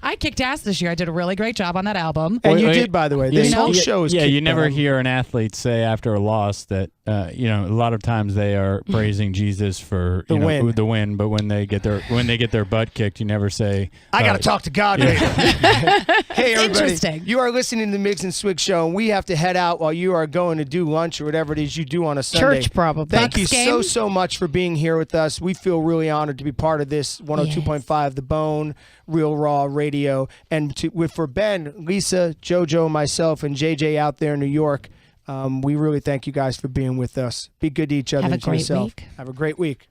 F: I kicked ass this year. I did a really great job on that album.
D: And you did, by the way. This whole show is
E: Yeah,
D: kicked
E: you never
D: down.
E: hear an athlete say after a loss that, a lot of times they are praising Jesus for
D: The win.
E: the win, but when they get their butt kicked, you never say,
D: I got to talk to God later. Hey, everybody.
F: Interesting.
D: You are listening to the Miggs and Swig show, and we have to head out while you are going to do lunch or whatever it is you do on a Sunday.
G: Church, probably.
D: Thank you
F: Bucks game?
D: so much for being here with us. We feel really honored to be part of this 102.5 The Bone, Real Raw Radio. And for Ben, Lisa, JoJo, myself, and JJ out there in New York, we really thank you guys for being with us. Be good to each other
F: Have a
D: and to
F: great
D: yourself.
F: week.
D: Have a great week.